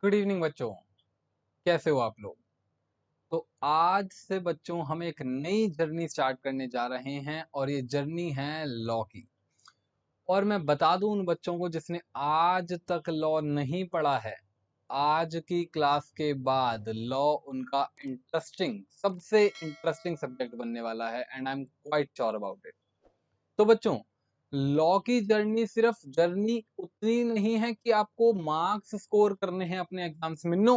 Good evening बच्चों। कैसे हो आप लोग? तो आज से बच्चों हम एक नई जर्नी स्टार्ट करने जा रहे हैं और ये जर्नी है लॉ की। और मैं बता दूं उन बच्चों को जिसने आज तक लॉ नहीं पढ़ा है, आज की क्लास के बाद लॉ उनका इंटरेस्टिंग, सबसे इंटरेस्टिंग सब्जेक्ट बनने वाला है and I am quite sure about it. तो बच्चों, लॉ की जर्नी सिर्फ जर्नी उतनी नहीं है कि आपको मार्क्स स्कोर करने हैं अपने एग्जाम्स में। नो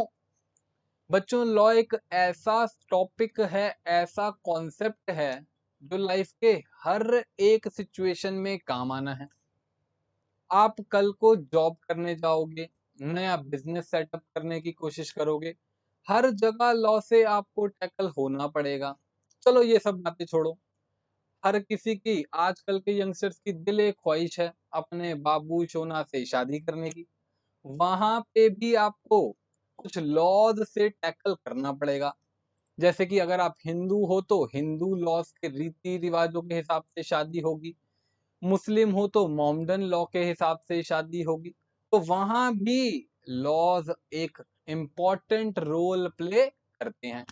बच्चों, लॉ एक ऐसा टॉपिक है, ऐसा कॉन्सेप्ट है जो लाइफ के हर एक सिचुएशन में काम आना है। आप कल को जॉब करने जाओगे, नया बिजनेस सेटअप करने की कोशिश करोगे, हर जगह लॉ से आपको टैकल होना पड़ेगा। चलो ये सब बातें छोड़ो। हर किसी की, आजकल के यंगस्टर्स की दिल एक ख्वाहिश है अपने बाबू शोना से शादी करने की। वहां पे भी आपको कुछ लॉज से टैकल करना पड़ेगा। जैसे कि अगर आप हिंदू हो तो हिंदू लॉज के रीति रिवाजों के हिसाब से शादी होगी, मुस्लिम हो तो मोमडन लॉ के हिसाब से शादी होगी। तो वहां भी लॉज एक इम्पॉर्टेंट रोल प्ले करते हैं।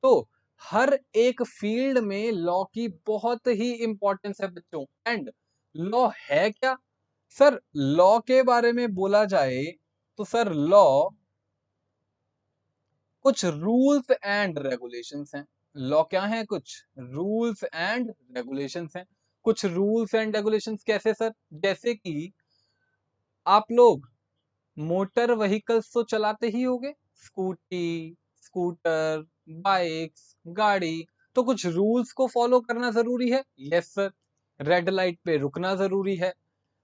तो हर एक फील्ड में लॉ की बहुत ही इंपॉर्टेंस है बच्चों। एंड लॉ है क्या? सर, लॉ के बारे में बोला जाए तो सर, लॉ कुछ रूल्स एंड रेगुलेशंस हैं। लॉ क्या है? कुछ रूल्स एंड रेगुलेशंस हैं। कुछ रूल्स एंड रेगुलेशंस कैसे सर? जैसे कि आप लोग मोटर व्हीकल्स तो चलाते ही होंगे, स्कूटी, स्कूटर, बाइक्स, गाड़ी। तो कुछ रूल्स को फॉलो करना जरूरी है। Yes sir. रेड लाइट पे रुकना जरूरी है।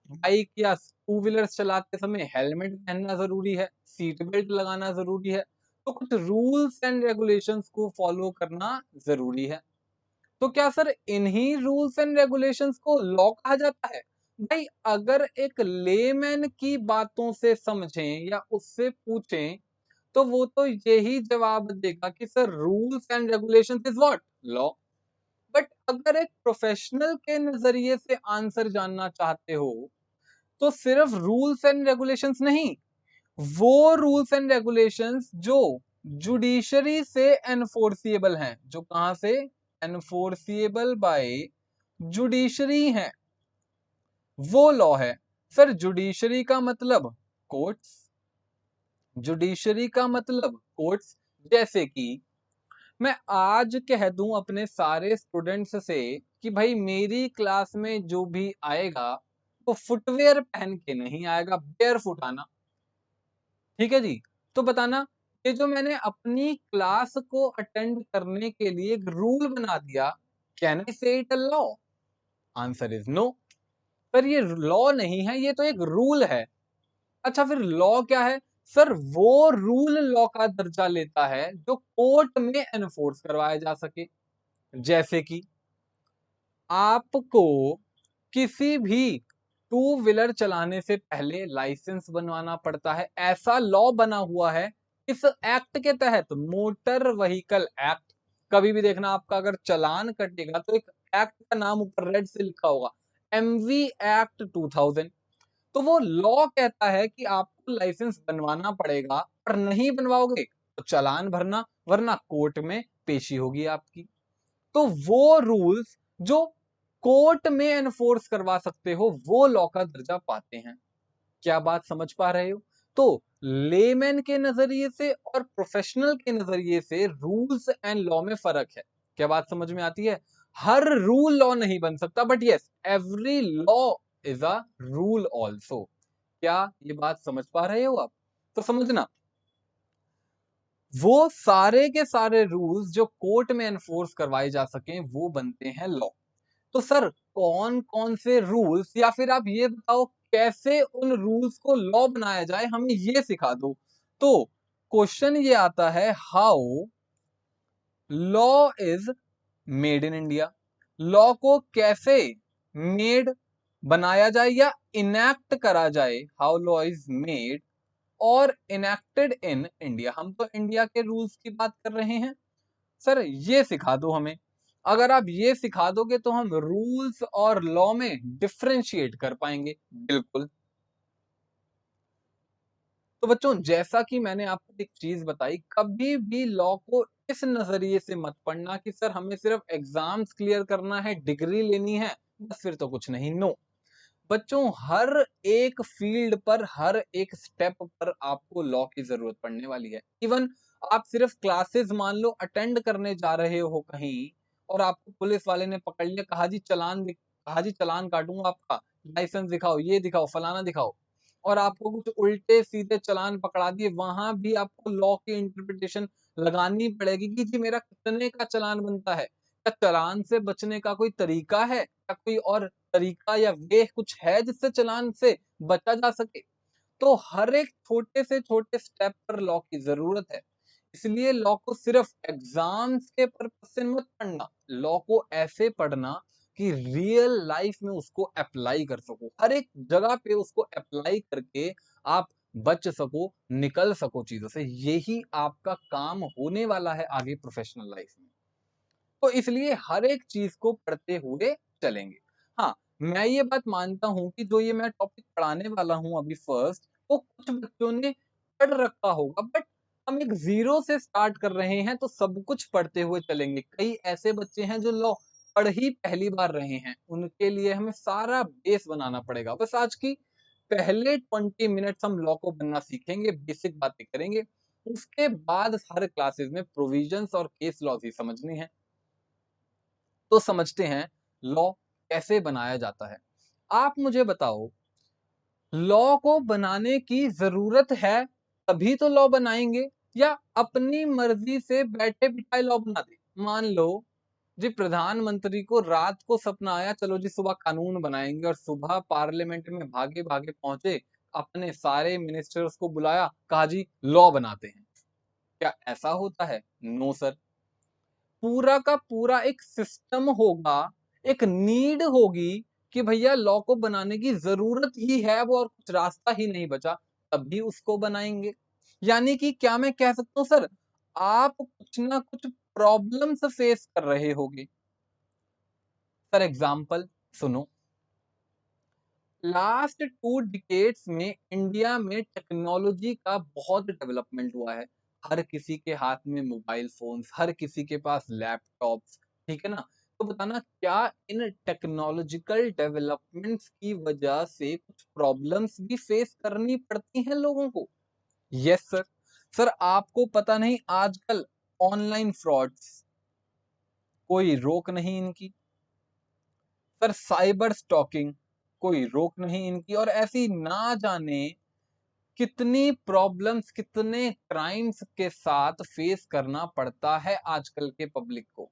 बाइक या टू व्हीलर्स चलाते समय हेलमेट पहनना जरूरी है, सीट बेल्ट लगाना जरूरी है। तो कुछ रूल्स एंड रेगुलेशंस को फॉलो करना जरूरी है। तो क्या सर इन्हीं रूल्स एंड रेगुलेशंस को लॉ कहा जाता है? भाई, अगर एक लेमैन की बातों से समझें या उससे पूछें तो वो तो यही जवाब देगा कि sir rules and regulations is what? Law. But अगर एक प्रोफेशनल के नजरिए से आंसर जानना चाहते हो तो सिर्फ रूल्स एंड रेगुलेशंस नहीं, वो रूल्स एंड रेगुलेशंस जो जुडिशरी से एनफोर्सिएबल हैं, जो कहां से एनफोर्सिएबल बाय जुडिशरी हैं, वो लॉ है। सर, जुडिशरी का मतलब कोर्ट्स, जुडिशरी का मतलब कोर्ट्स। जैसे कि मैं आज कह दूं अपने सारे स्टूडेंट्स से कि भाई मेरी क्लास में जो भी आएगा वो फुटवेयर पहन के नहीं आएगा, बेयर फुट आना। ठीक है जी। तो बताना, ये जो मैंने अपनी क्लास को अटेंड करने के लिए एक रूल बना दिया, can I say it a law? Answer is no. पर ये लॉ नहीं है, ये तो एक रूल है। अच्छा, फिर लॉ क्या है? सर, वो रूल लॉ का दर्जा लेता है जो कोर्ट में एनफोर्स करवाया जा सके। जैसे कि आपको किसी भी टू व्हीलर चलाने से पहले लाइसेंस बनवाना पड़ता है, ऐसा लॉ बना हुआ है इस एक्ट के तहत, मोटर व्हीकल एक्ट। कभी भी देखना, आपका अगर चालान कटेगा तो एक एक्ट का नाम ऊपर रेड से लिखा होगा, एमवी एक्ट 2000। तो वो लॉ कहता है कि आपको लाइसेंस बनवाना पड़ेगा और नहीं बनवाओगे तो चालान भरना, वरना कोर्ट में पेशी होगी आपकी। तो वो रूल्स जो कोर्ट में एनफोर्स करवा सकते हो वो लॉ का दर्जा पाते हैं। क्या बात समझ पा रहे हो? तो लेमैन के नजरिए से और प्रोफेशनल के नजरिए से रूल्स एंड लॉ में फर्क है। क्या बात समझ में आती है? हर रूल लॉ नहीं बन सकता, but yes, every law is a rule also. क्या ये बात समझ पा रहे हो आप? तो समझना, वो सारे के सारे रूल्स जो कोर्ट में एनफोर्स करवाए जा सकें वो बनते हैं लॉ। तो सर, कौन कौन से रूल्स, या फिर आप ये बताओ कैसे उन रूल्स को लॉ बनाया जाए, हमें ये सिखा दो। तो क्वेश्चन ये आता है, how law is made in India. Law को कैसे मेड, बनाया जाए या इनैक्ट करा जाए, हाउ लॉ इज मेड और इनैक्टेड इन इंडिया। हम तो इंडिया के रूल्स की बात कर रहे हैं। सर, ये सिखा दो हमें। अगर आप ये सिखा दोगे तो हम रूल्स और लॉ में डिफरेंशिएट कर पाएंगे। बिल्कुल। तो बच्चों जैसा कि मैंने आपको एक चीज बताई, कभी भी लॉ को इस नजरिए से मत पढ़ना कि सर हमें सिर्फ एग्जाम्स क्लियर करना है, डिग्री लेनी है, बस फिर तो कुछ नहीं। नो बच्चों, हर एक फील्ड पर, हर एक स्टेप पर आपको लॉ की जरूरत पड़ने वाली है। इवन आप सिर्फ क्लासेस मान लो अटेंड करने जा रहे हो कहीं, और आपको पुलिस वाले ने पकड़ लिया, कहा जी चलान काटूंगा आपका, लाइसेंस दिखाओ, ये दिखाओ, फलाना दिखाओ, और आपको कुछ उल्टे सीधे चलान पकड़ा दिए, वहां भी आपको लॉ की इंटरप्रिटेशन लगानी पड़ेगी कि जी मेरा कितने का चलान बनता है, क्या चलान से बचने का कोई तरीका है, क्या कोई और तरीका या वे कुछ है जिससे चलान से बचा जा सके। तो हर एक छोटे से छोटे स्टेप पर लॉ की जरूरत है। इसलिए लॉ को सिर्फ एग्जाम्स के पर्पज से मत पढ़ना, लॉ को ऐसे पढ़ना कि रियल लाइफ में उसको अप्लाई कर सको, हर एक जगह पे उसको अप्लाई करके आप बच सको, निकल सको चीजों से। यही आपका काम होने वाला है आगे प्रोफेशनल लाइफ में। तो इसलिए हर एक चीज को पढ़ते हुए चलेंगे। हाँ, मैं ये बात मानता हूँ कि जो ये मैं टॉपिक पढ़ाने वाला हूँ अभी फर्स्ट, वो कुछ बच्चों ने पढ़ रखा होगा, बट हम एक जीरो से स्टार्ट कर रहे हैं, तो सब कुछ पढ़ते हुए चलेंगे। कई ऐसे बच्चे हैं जो लॉ पढ़ ही पहली बार रहे हैं, उनके लिए हमें सारा बेस बनाना पड़ेगा। बस आज की पहले 20 मिनट्स हम लॉ को बनना सीखेंगे, बेसिक बातें करेंगे, उसके बाद हर क्लासेस में प्रोविजंस और केस लॉज ही समझनी है। तो समझते हैं लॉ कैसे बनाया जाता है। आप मुझे बताओ, लॉ को बनाने की जरूरत है तभी तो लॉ बनाएंगे, या अपनी मर्जी से बैठे बिठाए लॉ बना दे। मान लो जी प्रधानमंत्री को रात को सपना आया, चलो जी सुबह कानून बनाएंगे, और सुबह पार्लियामेंट में भागे भागे पहुंचे, अपने सारे मिनिस्टर्स को बुलाया, कहा जी लॉ बनाते हैं। क्या ऐसा होता है? No sir. पूरा का पूरा एक सिस्टम होगा, एक नीड होगी कि भैया लॉ को बनाने की जरूरत ही है वो, और कुछ रास्ता ही नहीं बचा, तब भी उसको बनाएंगे। यानी कि क्या मैं कह सकता हूँ सर, आप कुछ ना कुछ प्रॉब्लम्स फेस कर रहे होगे। सर एग्जाम्पल सुनो, लास्ट 2 डिकेड्स में इंडिया में टेक्नोलॉजी का बहुत डेवलपमेंट हुआ है। हर किसी के हाथ में मोबाइल फोन्स, हर किसी के पास लैपटॉप्स, ठीक है ना। तो बताना, क्या इन टेक्नोलॉजिकल डेवलपमेंट्स की वजह से कुछ प्रॉब्लम्स भी फेस करनी पड़ती हैं लोगों को? Yes sir. सर आपको पता नहीं, आजकल ऑनलाइन फ्रॉड्स, कोई रोक नहीं इनकी। सर साइबर स्टॉकिंग, कोई रोक नहीं इनकी। और ऐसी ना जाने कितनी प्रॉब्लम्स, कितने क्राइम्स के साथ फेस करना पड़ता है आजकल के पब्लिक को।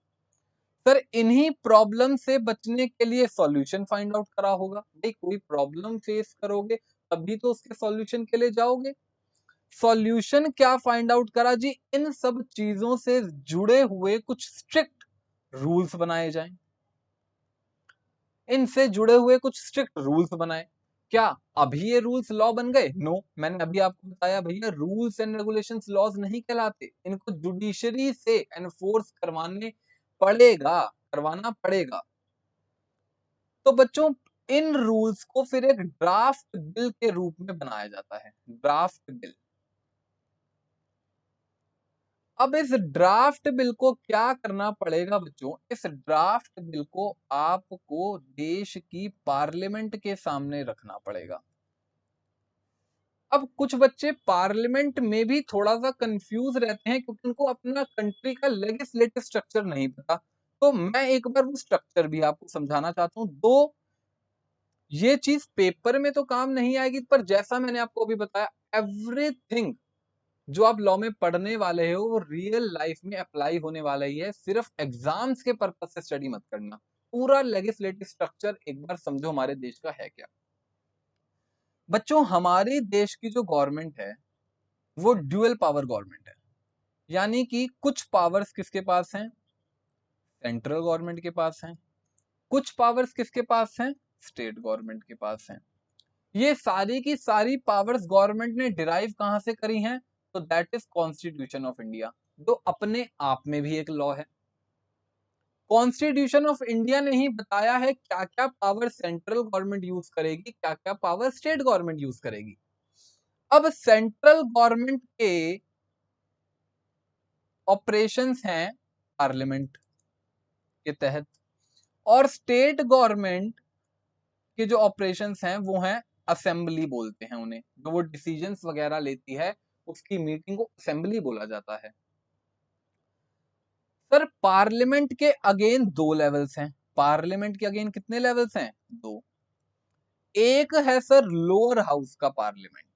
सर इन्हीं प्रॉब्लम से बचने के लिए सॉल्यूशन फाइंड आउट करा होगा। भाई कोई प्रॉब्लम फेस करोगे तभी तो उसके सॉल्यूशन के लिए जाओगे। सॉल्यूशन क्या फाइंड आउट करा जी? इन सब चीजों से जुड़े हुए कुछ स्ट्रिक्ट रूल्स बनाए जाएं, इनसे जुड़े हुए कुछ स्ट्रिक्ट रूल्स बनाए। क्या अभी ये रूल्स लॉ बन गए? नो, मैंने अभी आपको बताया भैया रूल्स एंड रेगुलेशंस लॉज नहीं कहलाते, इनको जुडिशरी से एनफोर्स करवाना पड़ेगा। तो बच्चों इन रूल्स को फिर एक ड्राफ्ट बिल के रूप में बनाया जाता है, ड्राफ्ट बिल। अब इस ड्राफ्ट बिल को क्या करना पड़ेगा बच्चों? इस ड्राफ्ट बिल को आपको देश की पार्लियामेंट के सामने रखना पड़ेगा। अब कुछ बच्चे पार्लियामेंट में भी थोड़ा सा कंफ्यूज रहते हैं, क्योंकि उनको अपना कंट्री का लेजिस्लेटिव स्ट्रक्चर नहीं पता। तो मैं एक बार वो स्ट्रक्चर भी आपको समझाना चाहता हूँ। दो, ये चीज पेपर में तो काम नहीं आएगी, पर जैसा मैंने आपको अभी बताया, एवरीथिंग जो आप लॉ में पढ़ने वाले हो वो रियल लाइफ में अप्लाई होने वाला ही है। सिर्फ एग्जाम्स के पर्पज से स्टडी मत करना। पूरा लेजिस्लेटिव स्ट्रक्चर एक बार समझो हमारे देश का है क्या। बच्चों हमारे देश की जो गवर्नमेंट है वो ड्यूअल पावर गवर्नमेंट है। यानी कि कुछ पावर्स किसके पास हैं? सेंट्रल गवर्नमेंट के पास हैं। कुछ पावर्स किसके पास हैं? स्टेट गवर्नमेंट के पास हैं। ये सारी की सारी पावर्स गवर्नमेंट ने डिराइव कहां से करी हैं? तो that is constitution of India, जो अपने आप में भी एक लॉ है। कॉन्स्टिट्यूशन ऑफ इंडिया ने ही बताया है क्या क्या पावर सेंट्रल गवर्नमेंट यूज करेगी, क्या क्या पावर स्टेट गवर्नमेंट यूज करेगी। अब सेंट्रल गवर्नमेंट के ऑपरेशंस हैं पार्लियामेंट के तहत, और स्टेट गवर्नमेंट के जो ऑपरेशंस हैं वो हैं असेंबली बोलते हैं उन्हें, जो वो डिसीजंस वगैरह लेती है उसकी मीटिंग को असेंबली बोला जाता है। सर पार्लियामेंट के अगेन दो लेवल्स हैं, पार्लियामेंट के अगेन कितने लेवल्स हैं? दो। एक है सर लोअर हाउस का पार्लियामेंट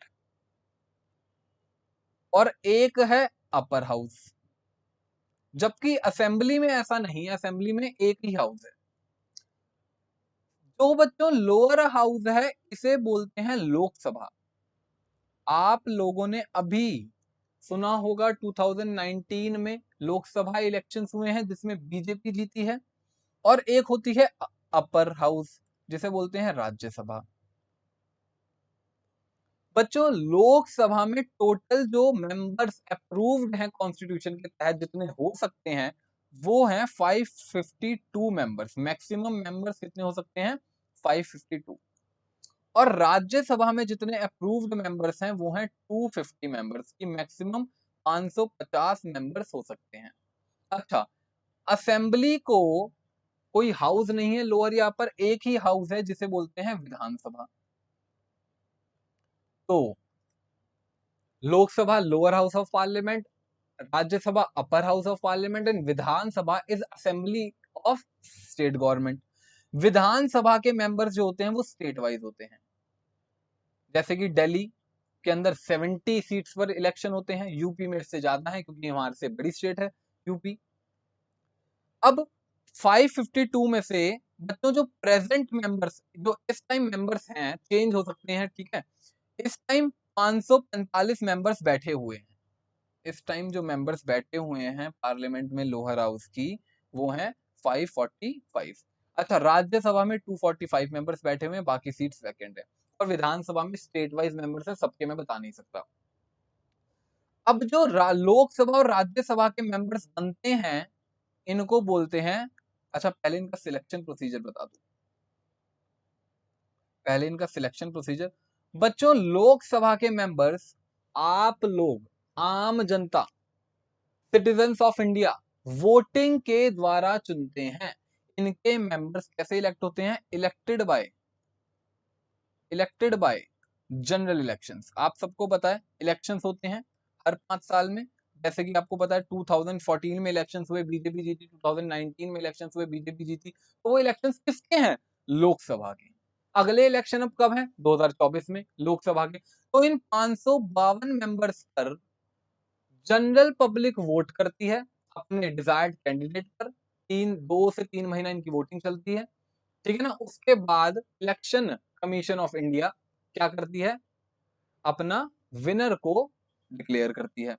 और एक है अपर हाउस, जबकि असेंबली में ऐसा नहीं है, असेंबली में एक ही हाउस है। तो बच्चों लोअर हाउस है इसे बोलते हैं लोकसभा। आप लोगों ने अभी सुना होगा 2019 में लोकसभा इलेक्शंस हुए हैं जिसमें बीजेपी जीती है, और एक होती है अपर हाउस जिसे बोलते हैं राज्यसभा। बच्चों लोकसभा में टोटल जो मेंबर्स अप्रूव्ड हैं कॉन्स्टिट्यूशन के तहत जितने हो सकते हैं वो हैं 552 मेंबर्स। मैक्सिमम मेंबर्स कितने हो सकते हैं? 552। और राज्यसभा में जितने अप्रूव्ड मेंबर्स हैं वो हैं 250 मेंबर्स की, मैक्सिमम 550 मेंबर्स हो सकते हैं। अच्छा, असेंबली को कोई हाउस नहीं है लोअर, यहाँ पर एक ही हाउस है जिसे बोलते हैं विधानसभा। तो Lok Sabha lower house of parliament, Rajya Sabha upper house of parliament and Vidhan Sabha is assembly of state government. Vidhan Sabha के मेंबर्स जो होते हैं वो स्टेट वाइज होते हैं, जैसे कि दिल्ली के अंदर 70 सीट्स पर इलेक्शन होते हैं, यूपी में इससे ज्यादा है क्योंकि हमारे से बड़ी स्टेट है यूपी। अब 552 में से बच्चों जो प्रेजेंट मेंबर्स जो इस टाइम मेंबर्स हैं चेंज हो सकते हैं, ठीक है। इस टाइम 545 मेंबर्स बैठे हुए हैं, इस टाइम जो मेंबर्स बैठे हुए हैं पार्लियामेंट में लोअर हाउस की वो हैं 545। अच्छा, राज्यसभा में 245 मेंबर्स बैठे हुए हैं, बाकी सीट्स वैकेंट है। और विधानसभा में स्टेट वाइज मेंबर्स है, सबके मैं बता नहीं सकता। अब जो लोकसभा और राज्यसभा के मेंबर्स बनते हैं इनको बोलते हैं, अच्छा पहले इनका सिलेक्शन प्रोसीजर बता दो, पहले इनका सिलेक्शन प्रोसीजर। बच्चों लोकसभा के मेंबर्स आप लोग आम जनता, सिटीजन्स ऑफ इंडिया वोटिंग के द्वारा चुनते हैं। इनके मेंबर्स कैसे इलेक्ट होते हैं? Elected by general elections. आप सबको पता है इलेक्शंस होते हैं हर 5 साल में, जैसे कि आपको पता है 2014 में इलेक्शंस हुए बीजेपी जीती, 2019 में इलेक्शंस हुए बीजेपी जीती। तो वो इलेक्शंस किसके हैं? लोकसभा के। अगले इलेक्शन अब कब है? 2024 में लोकसभा के। तो इन 552 मेंबर्स पर जनरल पब्लिक वोट करती है अपने डिजायर्ड कैंडिडेट पर। 2 से 3 महीना इनकी वोटिंग चलती है, ठीक है ना। उसके बाद इलेक्शन कमीशन ऑफ इंडिया क्या करती है? अपना विनर को डिक्लेयर करती है।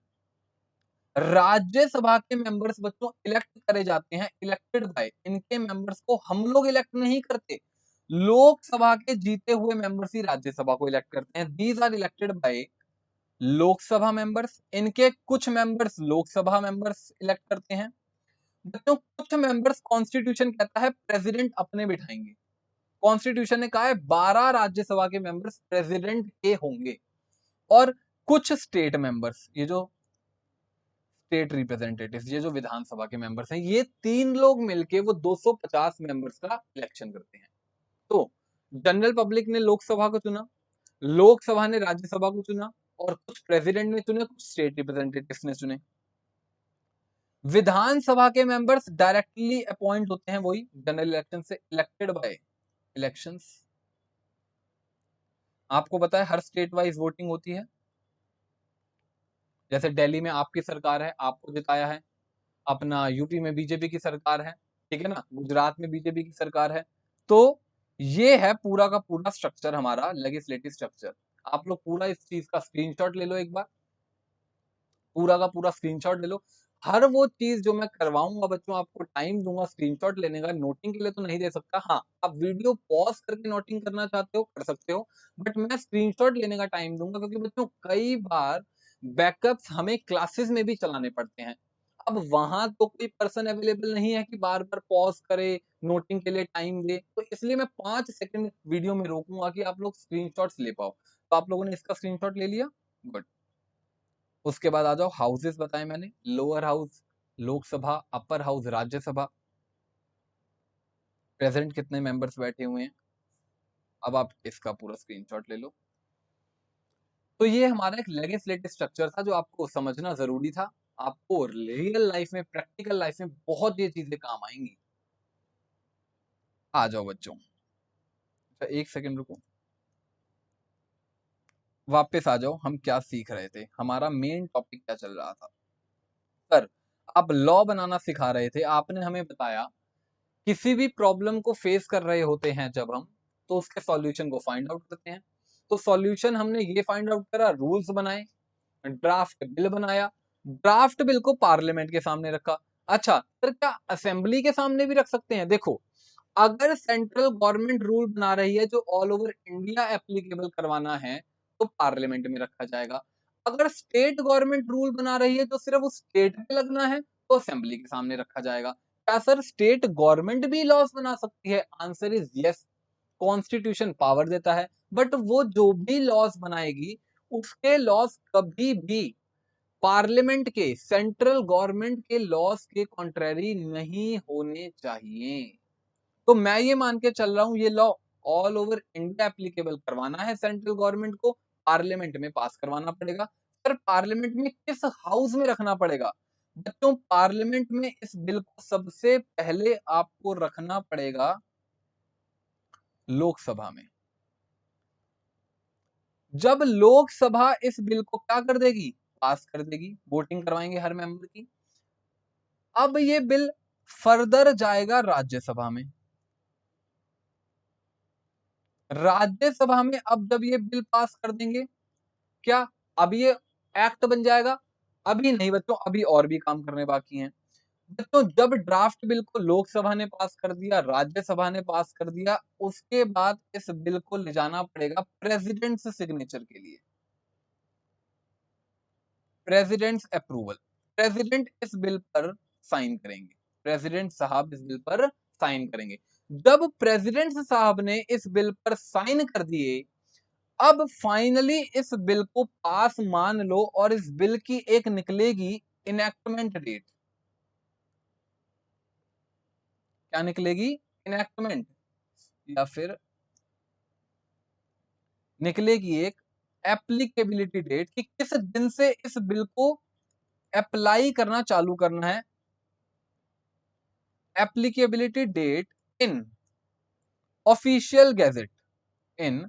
राज्यसभा के मेंबर्स बच्चों इलेक्ट करे जाते हैं, इलेक्टेड बाय। इनके मेंबर्स को हम लोग इलेक्ट नहीं करते, लोकसभा के जीते हुए मेंबर्स ही राज्यसभा को इलेक्ट करते हैं। These are elected by Lok Sabha members. इनके कुछ मेंबर्स लोकसभा मेंबर्स इलेक्ट करते हैं। बच्चों कुछ मेंबर्स कॉन्स्टिट्यूशन कहता है प्रेसिडेंट अपने बिठाएंगे। कॉन्स्टिट्यूशन ने कहा है 12 राज्यसभा के मेंबर्स प्रेसिडेंट के होंगे, और कुछ स्टेट मेंबर्स, ये जो स्टेट रिप्रेजेंटेटिव्स, ये जो विधानसभा के मेंबर्स हैं, ये 3 लोग मिलके वो 250 मेंबर्स का इलेक्शन करते हैं। तो जनरल पब्लिक ने लोकसभा को चुना, लोकसभा ने राज्यसभा को चुना, और कुछ प्रेसिडेंट ने चुने, कुछ स्टेट रिप्रेजेंटेटिव्स ने चुने। विधानसभा के मेंबर्स डायरेक्टली अपॉइंट होते हैं, वही जनरल इलेक्शन से, इलेक्टेड बाय इलेक्शंस। आपको पता है हर स्टेट वाइज वोटिंग होती है, जैसे दिल्ली में आपकी सरकार है, आपको जिताया है, अपना यूपी में बीजेपी की सरकार है, ठीक है ना, गुजरात में बीजेपी की सरकार है। तो ये है पूरा का पूरा स्ट्रक्चर, हमारा लेजिस्लेटिव स्ट्रक्चर। आप लोग पूरा इस चीज का स्क्रीनशॉट ले लो एक बार, पूरा का पूरा स्क्रीनशॉट ले लो। हर वो चीज जो मैं करवाऊंगा बच्चों, आपको टाइम दूंगा स्क्रीनशॉट लेने का, नोटिंग के लिए तो नहीं दे सकता। हाँ, आप वीडियो पॉज करके नोटिंग करना चाहते हो कर सकते हो, बट मैं स्क्रीनशॉट लेने का टाइम दूंगा, क्योंकि बच्चों कई बार बैकअप्स हमें क्लासेस में भी चलाने पड़ते हैं। अब वहां तो कोई पर्सन अवेलेबल नहीं है कि बार बार पॉज करे, नोटिंग के लिए टाइम दे, तो इसलिए मैं 5 सेकंड वीडियो में रोकूंगा कि आप लोग स्क्रीनशॉट्स ले पाओ। तो आप लोगों ने इसका स्क्रीनशॉट ले लिया? गुड। उसके बाद आ जाओ, हाउसेस बताए मैंने, lower house Lok Sabha, upper house Rajya Sabha, present कितने मेंबर्स बैठे हुए हैं। अब आप इसका पूरा स्क्रीनशॉट ले लो। तो ये हमारा एक लेजिस्लेटिव स्ट्रक्चर था जो आपको समझना जरूरी था। आपको रियल लाइफ में, प्रैक्टिकल लाइफ में बहुत ये चीजें काम आएंगी। आ जाओ बच्चों, तो एक सेकंड रुको, वापस आ जाओ। हम क्या सीख रहे थे, हमारा मेन टॉपिक क्या चल रहा था सर? आप लॉ बनाना सिखा रहे थे। आपने हमें बताया किसी भी प्रॉब्लम को फेस कर रहे होते हैं जब हम, तो उसके सॉल्यूशन को फाइंड आउट करते हैं। तो सॉल्यूशन हमने ये फाइंड आउट करा, रूल्स बनाए, ड्राफ्ट बिल बनाया, ड्राफ्ट बिल को पार्लियामेंट के सामने रखा। अच्छा सर, क्या असेंबली के सामने भी रख सकते हैं? देखो, अगर सेंट्रल गवर्नमेंट रूल बना रही है जो ऑल ओवर इंडिया एप्लीकेबल करवाना है, तो पार्लियामेंट में रखा जाएगा। अगर स्टेट गवर्नमेंट रूल बना रही है जो सिर्फ उस स्टेट पे लगना है, तो असेंबली के सामने रखा जाएगा। क्या सर स्टेट गवर्नमेंट भी लॉस बना सकती है? Answer is yes. Constitution power देता है, बट वो जो भी लॉस बनाएगी, उसके लॉस कभी भी पार्लियामेंट के, सेंट्रल गवर्नमेंट के लॉस के कॉन्ट्रेरी नहीं होने चाहिए। तो मैं ये मान के चल रहा हूं, ये law all over India applicable करवाना है सेंट्रल गवर्नमेंट को, पार्लियामेंट में पास करवाना पड़ेगा। सर पार्लियामेंट में किस हाउस में रखना पड़ेगा? बच्चों, पार्लियामेंट में इस बिल को सबसे पहले आपको रखना पड़ेगा लोकसभा में। जब लोकसभा इस बिल को क्या कर देगी, पास कर देगी, वोटिंग करवाएंगे हर मेंबर की। अब ये बिल फर्दर जाएगा राज्यसभा में। राज्यसभा में अब जब ये बिल पास कर देंगे, क्या अब ये एक्ट बन जाएगा? अभी नहीं बच्चों, अभी और भी काम करने बाकी हैं। बच्चों, जब ड्राफ्ट बिल को लोकसभा ने पास कर दिया, राज्यसभा ने पास कर दिया, उसके बाद इस बिल को ले जाना पड़ेगा प्रेसिडेंट से सिग्नेचर के लिए, प्रेसिडेंट्स अप्रूवल। प्रेसिडेंट इस बिल पर साइन करेंगे, प्रेसिडेंट साहब इस बिल पर साइन करेंगे। जब प्रेसिडेंट साहब ने इस बिल पर साइन कर दिए, अब फाइनली इस बिल को पास मान लो, और इस बिल की एक निकलेगी इनएक्टमेंट डेट। क्या निकलेगी? इनएक्टमेंट, या फिर निकलेगी एक एप्लीकेबिलिटी डेट, कि किस दिन से इस बिल को अप्लाई करना चालू करना है। Applicability date in official gazette, in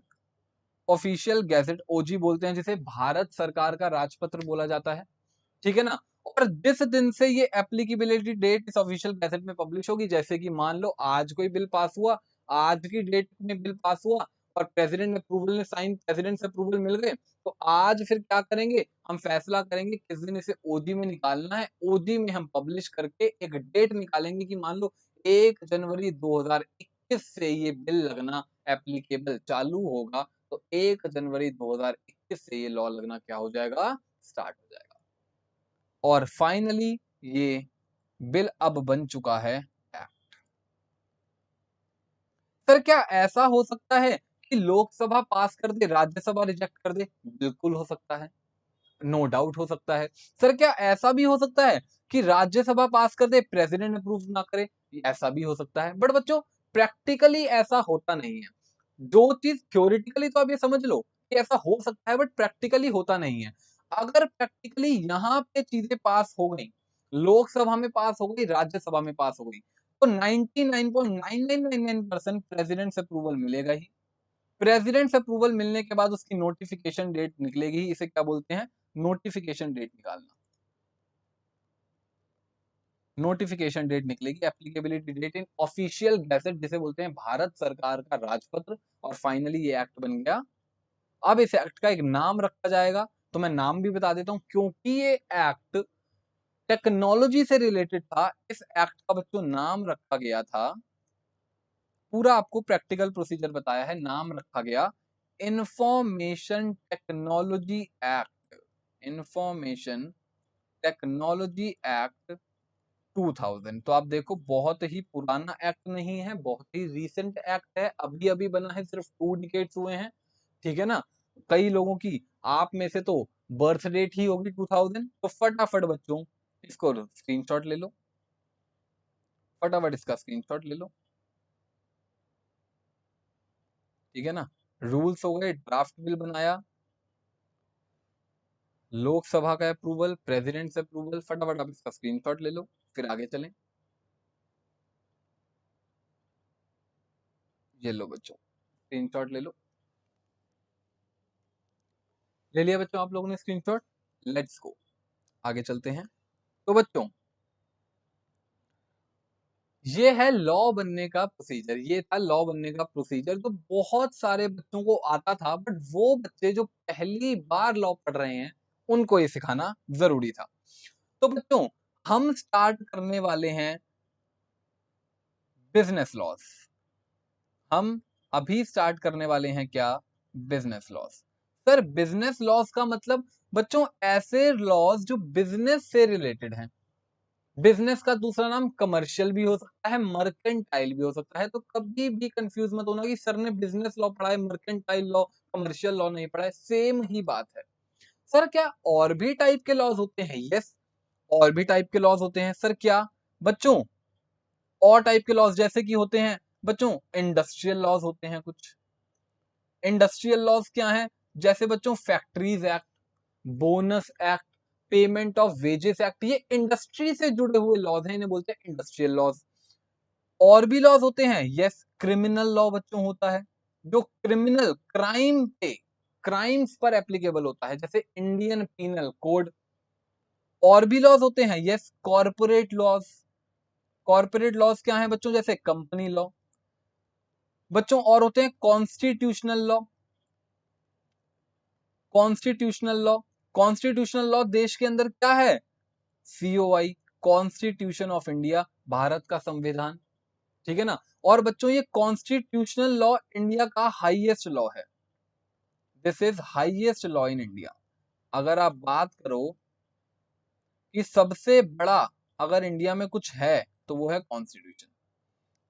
official gazette, OG बोलते हैं जिसे, भारत सरकार का राजपत्र बोला जाता है, ठीक है ना। और जिस दिन से ये एप्लीकेबिलिटी डेट इस ऑफिशियल गैजेट में पब्लिश होगी, जैसे कि मान लो आज कोई बिल पास हुआ, आज की डेट में बिल पास हुआ और प्रेसिडेंट अप्रूवल ने साइन, प्रेसिडेंट से अप्रूवल मिल गए, तो आज फिर क्या करेंगे, हम फैसला करेंगे किस दिन इसे ओजी में निकालना है। ओजी में हम पब्लिश करके एक डेट निकालेंगे कि मान लो 1 जनवरी 2021 से ये बिल लगना एप्लीकेबल चालू होगा, तो 1 जनवरी 2021 से ये लॉ लगना क्या हो जाएगा, स्टार्ट हो जाएगा। और फाइनली ये बिल अब बन चुका है एक्ट। सर क्या ऐसा हो सकता है कि लोकसभा पास कर दे, राज्यसभा रिजेक्ट कर दे? बिल्कुल हो सकता है, नो डाउट हो सकता है। सर क्या ऐसा भी हो सकता है कि राज्यसभा पास कर दे, प्रेसिडेंट अप्रूव ना करे? ऐसा भी हो सकता है, बट बच्चों प्रैक्टिकली ऐसा होता नहीं है। जो चीज थ्योरेटिकली तो आप ये समझ लो कि ऐसा हो सकता है, बट प्रैक्टिकली होता नहीं है। अगर प्रैक्टिकली यहाँ पे चीजें पास हो गई, लोकसभा में पास हो गई, राज्यसभा में पास हो गई, तो 99.9999% प्रेसिडेंट से अप्रूवल मिलेगा ही। प्रेसिडेंट से अप्रूवल मिलने के बाद उसकी नोटिफिकेशन डेट निकलेगी, इसे क्या बोलते हैं, नोटिफिकेशन डेट निकालना। नोटिफिकेशन डेट निकलेगी, applicability date in official gazette, जिसे बोलते हैं भारत सरकार का राजपत्र, और फाइनली ये एक्ट बन गया। अब इस एक्ट का एक नाम रखा जाएगा, तो मैं नाम भी बता देता हूं, क्योंकि ये एक्ट टेक्नोलॉजी से रिलेटेड था, इस एक्ट का बच्चों नाम रखा गया था, पूरा आपको प्रैक्टिकल प्रोसीजर बताया है, नाम रखा गया information technology act. Information technology act 2000। तो आप देखो, बहुत ही पुराना एक्ट नहीं है, बहुत ही रीसेंट एक्ट है, अभी अभी बना है, सिर्फ 2 डिकेड्स हुए हैं, ठीक है ना। कई लोगों की, आप में से तो बर्थ डेट ही होगी 2000। तो फटाफट बच्चों इसको स्क्रीनशॉट ले लो, फटाफट इसका स्क्रीनशॉट ले लो, ठीक है ना। रूल्स हो गए, ड्राफ्ट बिल बनाया, लोकसभा का अप्रूवल, प्रेसिडेंट से अप्रूवल, फटाफट आप इसका स्क्रीनशॉट ले लो, फिर आगे चलें। ये लो बच्चों, स्क्रीनशॉट ले लो। ले लिया बच्चों आप लोगों ने स्क्रीनशॉट, लेट्स गो, आगे चलते हैं। तो बच्चों ये है लॉ बनने का प्रोसीजर, ये था लॉ बनने का प्रोसीजर। तो बहुत सारे बच्चों को आता था, बट वो बच्चे जो पहली बार लॉ पढ़ रहे हैं उनको ये सिखाना जरूरी था। तो बच्चों हम स्टार्ट करने वाले हैं बिजनेस लॉज। हम अभी स्टार्ट करने वाले हैं क्या, business laws. Sir business laws का मतलब बच्चों ऐसे लॉज जो बिजनेस से रिलेटेड हैं। बिजनेस का दूसरा नाम कमर्शियल भी हो सकता है, मर्केंटाइल भी हो सकता है। तो कभी भी कंफ्यूज मत होना कि सर ने बिजनेस लॉ पढ़ा है, मर्केंटाइल लॉ, कमर्शियल लॉ नहीं पढ़ा है, सेम ही बात है। सर क्या और भी टाइप के लॉज होते हैं? यस, और भी टाइप के लॉज होते हैं। सर क्या बच्चों और टाइप के लॉज जैसे कि होते हैं बच्चों, इंडस्ट्रियल लॉज होते हैं कुछ। इंडस्ट्रियल लॉज क्या है? जैसे बच्चों factories act, bonus act, payment of wages act, ये इंडस्ट्री से जुड़े हुए लॉज हैं, इन्हें बोलते हैं इंडस्ट्रियल लॉज। और भी लॉज होते हैं, यस, क्रिमिनल लॉ बच्चों होता है, जो क्रिमिनल क्राइम पे, क्राइम्स पर एप्लीकेबल होता है, जैसे इंडियन पीनल कोड। और भी लॉज होते हैं, yes, corporate laws. Corporate laws क्या है बच्चों? जैसे कंपनी लॉ बच्चों। और होते हैं constitutional law. Constitutional law, constitutional law देश के अंदर क्या है? COI, constitution of India, Bharat का संविधान, ठीक है ना। और बच्चों ये कॉन्स्टिट्यूशनल लॉ इंडिया का हाईएस्ट लॉ है। This is highest law in India. अगर आप बात करो कि सबसे बड़ा अगर इंडिया में कुछ है तो वो है constitution.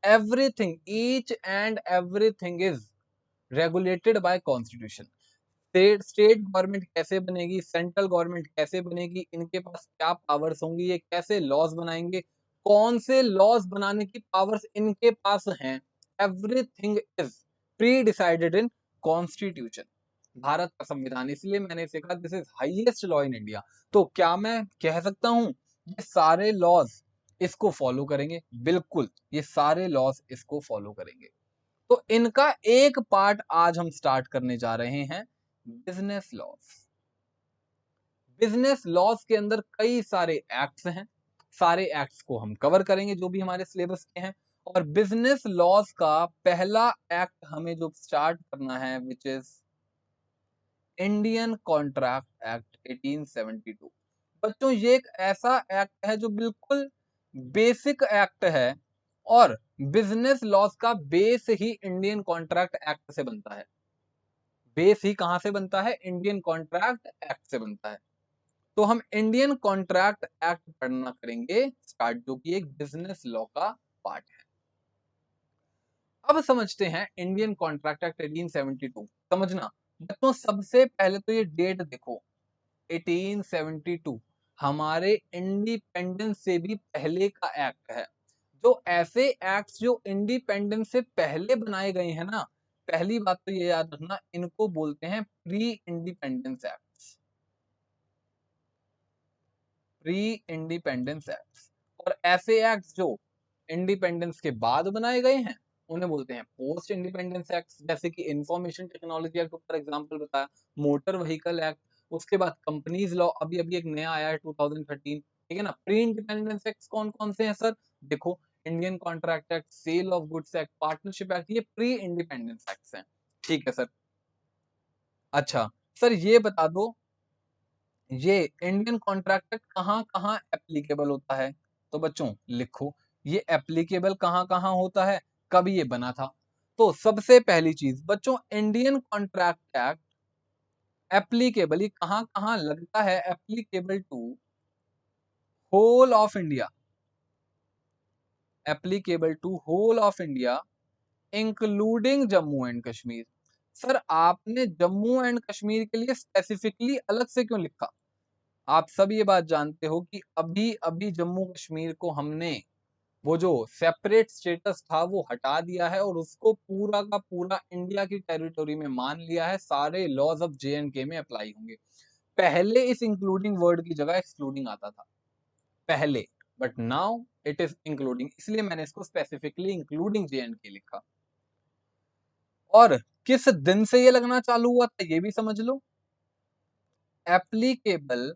Everything, each and everything is regulated by constitution. State government कैसे बनेगी, सेंट्रल गवर्नमेंट कैसे बनेगी, इनके पास क्या पावर्स होंगी, ये कैसे लॉज बनाएंगे, कौन से लॉज बनाने की पावर्स इनके पास हैं, everything is pre decided in constitution, Bharat का संविधान। इसलिए मैंने इसे कहा this is highest law in India. तो क्या मैं कह सकता हूं ये सारे लॉज इसको फॉलो करेंगे? बिल्कुल, ये सारे लॉज इसको फॉलो करेंगे। तो इनका एक पार्ट आज हम स्टार्ट करने जा रहे हैं, बिजनेस लॉज। बिजनेस लॉज के अंदर कई सारे एक्ट्स हैं, सारे एक्ट्स को हम कवर करेंगे जो भी हमारे सिलेबस के हैं। और बिजनेस लॉज का पहला एक्ट हमें जो स्टार्ट करना है which is Indian contract act 1872। बच्चों ये एक ऐसा एक्ट है जो बिल्कुल बेसिक एक्ट है, और बिजनेस लॉज का बेस ही इंडियन कॉन्ट्रैक्ट एक्ट से बनता है। बेस ही कहां से बनता है? इंडियन कॉन्ट्रैक्ट एक्ट से बनता है। तो हम इंडियन कॉन्ट्रैक्ट एक्ट पढ़ना करेंगे स्टार्ट, जो कि एक बिजनेस लॉ का पार्ट है। अब समझते हैं इंडियन कॉन्ट्रैक्ट एक्ट 1872। समझना बच्चों, सबसे पहले तो ये डेट देखो, 1872 हमारे इंडिपेंडेंस से भी पहले का एक्ट है। जो ऐसे एक्ट्स जो इंडिपेंडेंस से पहले बनाए गए हैं ना, पहली बात तो ये याद रखना, इनको बोलते हैं pre independence acts. Pre independence acts. और ऐसे एक्ट्स जो इंडिपेंडेंस के बाद बनाए गए हैं उन्हें बोलते हैं पोस्ट इंडिपेंडेंस एक्ट्स, जैसे कि information technology act for example बताया, मोटर व्हीकल एक्ट, उसके बाद कंपनीज लॉ अभी अभी एक नया आया है 2013, ठीक है ना। प्री इंडिपेंडेंस एक्ट्स कौन कौन से हैं सर? देखो, Indian contract act, sale of goods act, partnership act, ये प्री इंडिपेंडेंस एक्ट्स हैं, ठीक है सर। अच्छा सर ये बता दो, ये इंडियन कॉन्ट्रैक्ट कहाँ कहाँ एप्लीकेबल होता है? तो बच्चों लिखो, ये एप्लीकेबल कहाँ कहाँ होता है, कब ये बना था? तो सबसे पहली चीज बच्चों, इंडियन कॉन्ट्रैक्ट एक्ट एप्लीकेबल ये कहाँ कहाँ लगता है? Applicable to whole of India, applicable to whole of India including Jammu and Kashmir. Sir आपने जम्मू एंड कश्मीर के लिए स्पेसिफिकली अलग से क्यों लिखा? आप सब ये बात जानते हो कि अभी अभी जम्मू कश्मीर को हमने वो जो सेपरेट स्टेटस था वो हटा दिया है और उसको पूरा का पूरा इंडिया की टेरिटोरी में मान लिया है। सारे लॉज ऑफ J&K में अप्लाई होंगे। पहले इस इंक्लूडिंग वर्ड की जगह एक्सक्लूडिंग आता था पहले, but now it is including, इसलिए मैंने इसको स्पेसिफिकली इंक्लूडिंग J&K लिखा। और किस दिन से ये लगना चालू हुआ था ये भी समझ लो। एप्लीकेबल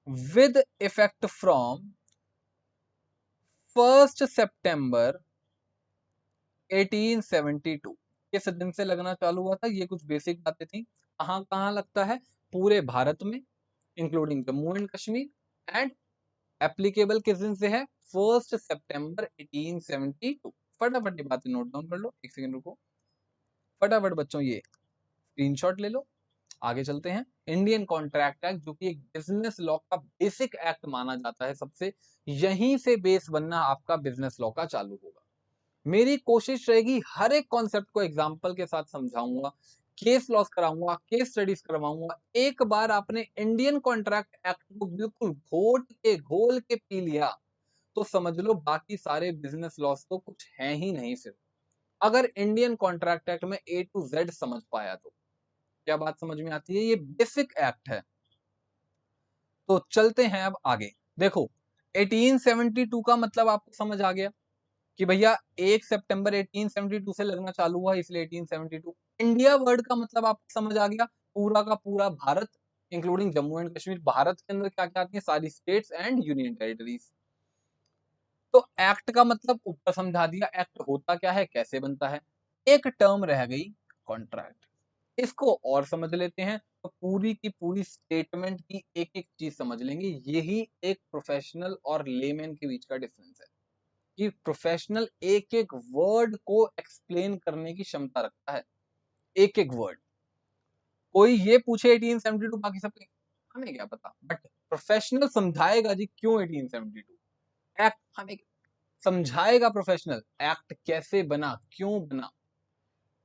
विद इफेक्ट फ्रॉम 1 सितंबर 1872। किस दिन से लगना चालू हुआ था? ये कुछ बेसिक बातें थी। कहां कहां लगता है? पूरे भारत में including Jammu and Kashmir. And applicable किस दिन से है? 1 सितंबर 1872। फटाफट ये बातें नोट डाउन कर लो, एक सेकंड रुको, फटाफट बच्चों ये स्क्रीनशॉट ले लो। आगे चलते हैं। इंडियन कॉन्ट्रैक्ट एक्ट, जो कि एक बिजनेस लॉ का बेसिक एक्ट माना जाता है सबसे, यहीं से बेस बनना आपका बिजनेस लॉ का चालू होगा। मेरी कोशिश रहेगी हर एक कॉन्सेप्ट को एग्जांपल के साथ समझाऊंगा, केस लॉस कराऊंगा, केस स्टडीज करवाऊंगा। एक बार आपने इंडियन कॉन्ट्रैक्ट एक्ट को बिल्कुल घोट के घोल के पी लिया तो समझ लो बाकी सारे बिजनेस लॉस तो कुछ है ही नहीं। फिर अगर इंडियन कॉन्ट्रैक्ट एक्ट में A to Z समझ पाया तो क्या बात समझ में आती है? ये बेसिक एक्ट है। तो चलते हैं अब आगे। देखो 1872 का मतलब आपको समझ आ गया कि भैया 1 सितंबर 1872 से लगना चालू हुआ, इसलिए 1872। इंडिया वर्ड का मतलब आपको समझ आ गया, पूरा का पूरा भारत इंक्लूडिंग जम्मू एंड कश्मीर। भारत के अंदर क्या क्या आती है? सारी स्टेट्स एंड यूनियन टेरिटरीज। तो एक्ट का मतलब ऊपर समझा दिया, एक्ट होता क्या है, कैसे बनता है। एक टर्म रह गई, कॉन्ट्रैक्ट। इसको और समझ लेते हैं तो पूरी की पूरी स्टेटमेंट की एक एक चीज समझ लेंगे। यही एक प्रोफेशनल और लेमैन के बीच का डिफरेंस है कि प्रोफेशनल एक एक वर्ड को एक्सप्लेन करने की क्षमता रखता है, एक एक वर्ड। कोई ये पूछे 1872 बाकी सबके हमें क्या पता, बट प्रोफेशनल समझाएगा जी क्यों 1872। एक्ट हमें समझाएगा प्रोफेशनल, एक्ट कैसे बना, क्यों बना।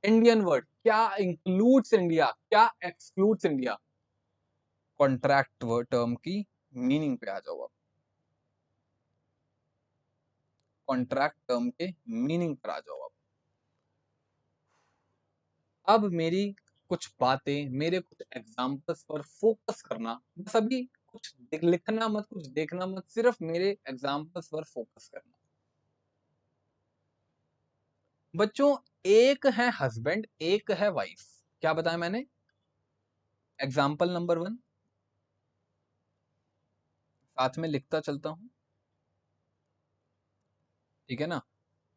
इंडियन वर्ड क्या इंक्लूड्स इंडिया, क्या excludes India. Contract word term की मीनिंग पे आ जाओ। अब कॉन्ट्रैक्ट टर्म के मीनिंग पर आ जाओ। अब मेरी कुछ बातें, मेरे कुछ एग्जांपल्स पर फोकस करना। बस अभी कुछ लिखना मत, कुछ देखना मत, सिर्फ मेरे एग्जांपल्स पर फोकस करना। बच्चों एक है हस्बैंड, एक है वाइफ। क्या बताया मैंने? एग्जाम्पल नंबर 1 साथ में लिखता चलता हूं, ठीक है ना।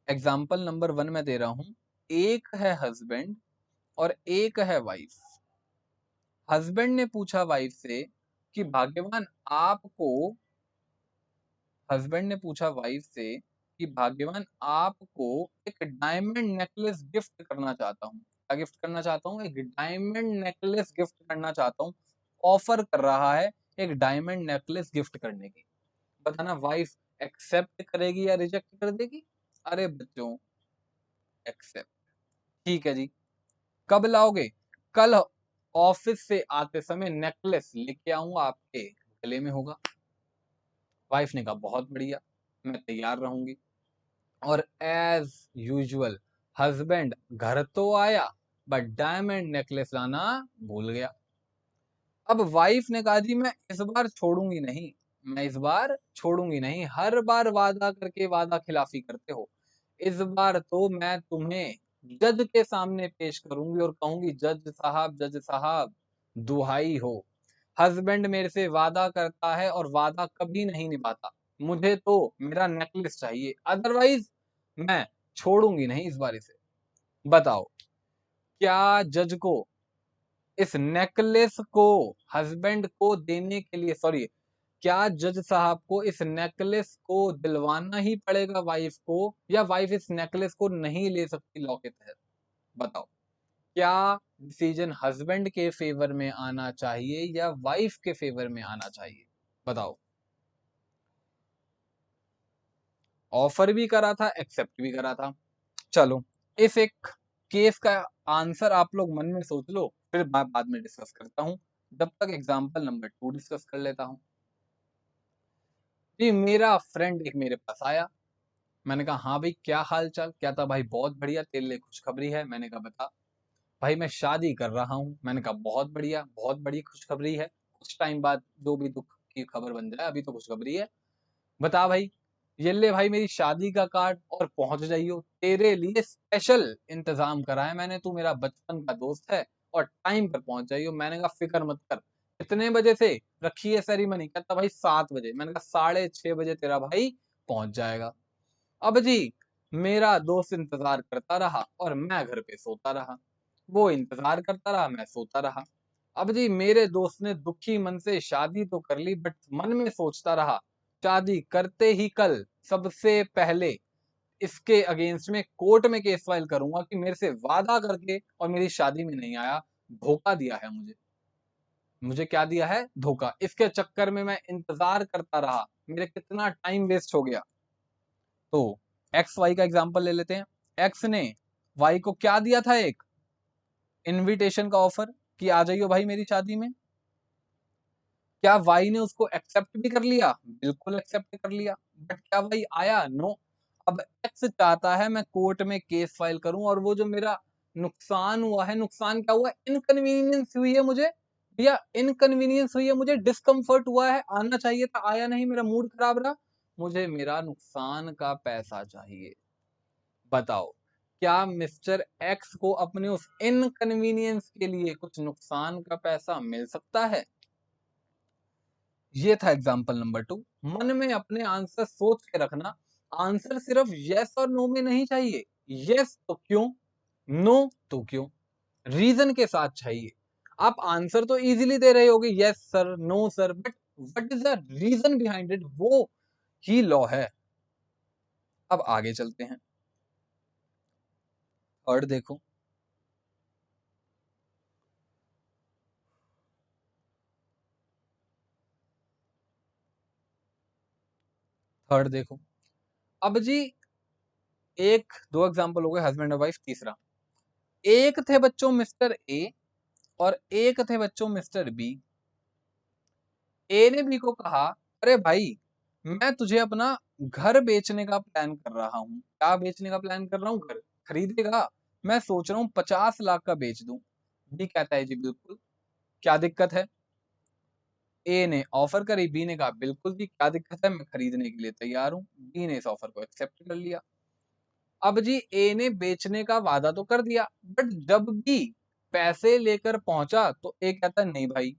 एग्जाम्पल नंबर 1 में दे रहा हूं, एक है हस्बैंड और एक है वाइफ। हस्बैंड ने पूछा वाइफ से कि भाग्यवान आपको, हस्बैंड ने पूछा वाइफ से कि भाग्यवान आपको एक डायमंड नेकलेस गिफ्ट करना चाहता हूँ। क्या गिफ्ट करना चाहता हूँ? एक डायमंड नेकलेस गिफ्ट करना चाहता हूँ। ऑफर कर रहा है एक डायमंड नेकलेस गिफ्ट करने की। बताना वाइफ एक्सेप्ट करेगी या रिजेक्ट कर देगी? अरे बच्चों एक्सेप्ट। ठीक है जी, कब लाओगे? कल ऑफिस से आते समय नेकलेस लेके आऊंगा, आपके गले में होगा। वाइफ ने कहा बहुत बढ़िया, मैं तैयार रहूंगी। और एज यूजुअल हस्बैंड घर तो आया बट डायमंड नेकलेस लाना भूल गया। अब वाइफ ने कहा जी मैं इस बार छोड़ूंगी नहीं, मैं इस बार छोड़ूंगी नहीं, हर बार वादा करके वादा खिलाफी करते हो। इस बार तो मैं तुम्हें जज के सामने पेश करूंगी और कहूंगी जज साहब, जज साहब दुहाई हो, हस्बैंड मेरे से वादा करता है और वादा कभी नहीं निभाता, मुझे तो मेरा नेकलेस चाहिए, अदरवाइज मैं छोड़ूंगी नहीं इस बार इसे। बताओ क्या जज को इस नेकलेस को हस्बैंड को देने के लिए, सॉरी, क्या जज साहब को इस नेकलेस को दिलवाना ही पड़ेगा वाइफ को, या वाइफ इस नेकलेस को नहीं ले सकती लॉ के तहत? बताओ क्या डिसीजन हस्बैंड के फेवर में आना चाहिए या वाइफ के फेवर में आना चाहिए? बताओ। ऑफर भी करा था, एक्सेप्ट भी करा था। चलो इस एक केस का आंसर आप लोग मन में सोच लो, फिर बाद में डिस्कस करता हूँ। जब तक एग्जाम्पल नंबर 2 डिस्कस कर लेता हूँ। जी, मेरा फ्रेंड एक मेरे पास आया। मैंने कहा हाँ भाई, क्या हाल चाल? क्या था भाई? बहुत बढ़िया, तेरे लिए खुशखबरी है। मैंने कहा बता। भाई मैं शादी कर रहा हूँ। मैंने कहा बहुत बढ़िया, बहुत बड़ी खुशखबरी है। कुछ टाइम बाद जो भी दुख की खबर बन जाए, अभी तो खुशखबरी है। बता भाई। ये ले भाई मेरी शादी का कार्ड, और पहुंच जाइयो, तेरे लिए स्पेशल इंतजाम करा है मैंने, तू मेरा बचपन का दोस्त है, और टाइम पर पहुंच जाइयो। मैंने कहा फिक्र मत कर। कितने बजे से रखी है सेरेमनी? कहता भाई 7 बजे। मैंने कहा 6:30 बजे तेरा भाई पहुंच जाएगा। अब जी, मेरा दोस्त इंतजार करता रहा और मैं घर पे सोता रहा। वो इंतजार करता रहा, मैं सोता रहा। अब जी, मेरे दोस्त ने दुखी मन से शादी तो कर ली, बट मन में सोचता रहा, शादी करते ही कल सबसे पहले इसके अगेंस्ट में कोर्ट में केस फाइल करूंगा कि मेरे से वादा करके और मेरी शादी में नहीं आया, धोखा दिया है मुझे। मुझे क्या दिया है? धोखा। इसके चक्कर में मैं इंतजार करता रहा, मेरे कितना टाइम वेस्ट हो गया। तो एक्स वाई का एग्जांपल ले लेते हैं। एक्स ने वाई को क्या दिया था? एक इनविटेशन का ऑफर, कि आ जाइयो भाई मेरी शादी में। क्या वाई ने उसको एक्सेप्ट भी कर लिया? बिल्कुल एक्सेप्ट कर लिया। बट क्या वाई आया? नो। अब एक्स चाहता है मैं कोर्ट में केस फाइल करूं, और वो जो मेरा नुकसान हुआ है, नुकसान क्या हुआ? इनकन्वीनियंस हुई है मुझे, या इनकन्वीनियंस हुई है मुझे, डिस्कम्फर्ट हुआ है, आना चाहिए था, आया नहीं, मेरा मूड खराब रहा, मुझे मेरा नुकसान का पैसा चाहिए। बताओ, क्या मिस्टर एक्स को अपने उस इनकन्वीनियंस के लिए कुछ नुकसान का पैसा मिल सकता है? ये था एग्जाम्पल नंबर 2। मन में अपने आंसर सोच के रखना। आंसर सिर्फ यस और नो में नहीं चाहिए। यस तो क्यों, नो तो क्यों, रीजन के साथ चाहिए। आप आंसर तो इजीली दे रहे होगे, yes sir, no sir, but what is the reason behind it, वो ही लॉ है। अब आगे चलते हैं। और देखो, थर्ड देखो। अब जी, एक दो एग्जांपल हो गए, हस्बैंड और वाइफ। तीसरा, एक थे बच्चों मिस्टर ए, और एक थे बच्चों मिस्टर बी। ए ने बी को कहा, अरे भाई, मैं तुझे अपना घर बेचने का प्लान कर रहा हूँ। क्या बेचने का प्लान कर रहा हूँ? घर। खरीदेगा? मैं सोच रहा हूँ 50 लाख का बेच दूं। बी कहता है जी बिल्कुल, क्या दिक्कत है? ए ने ऑफर करी, बी ने कहा बिल्कुल जी, क्या दिक्कत है, मैं खरीदने के लिए तैयार हूँ। बी ने इस ऑफर को एक्सेप्ट कर लिया। अब जी, ए ने बेचने का वादा तो कर दिया, बट जब भी पैसे लेकर पहुंचा तो ए कहता है नहीं भाई,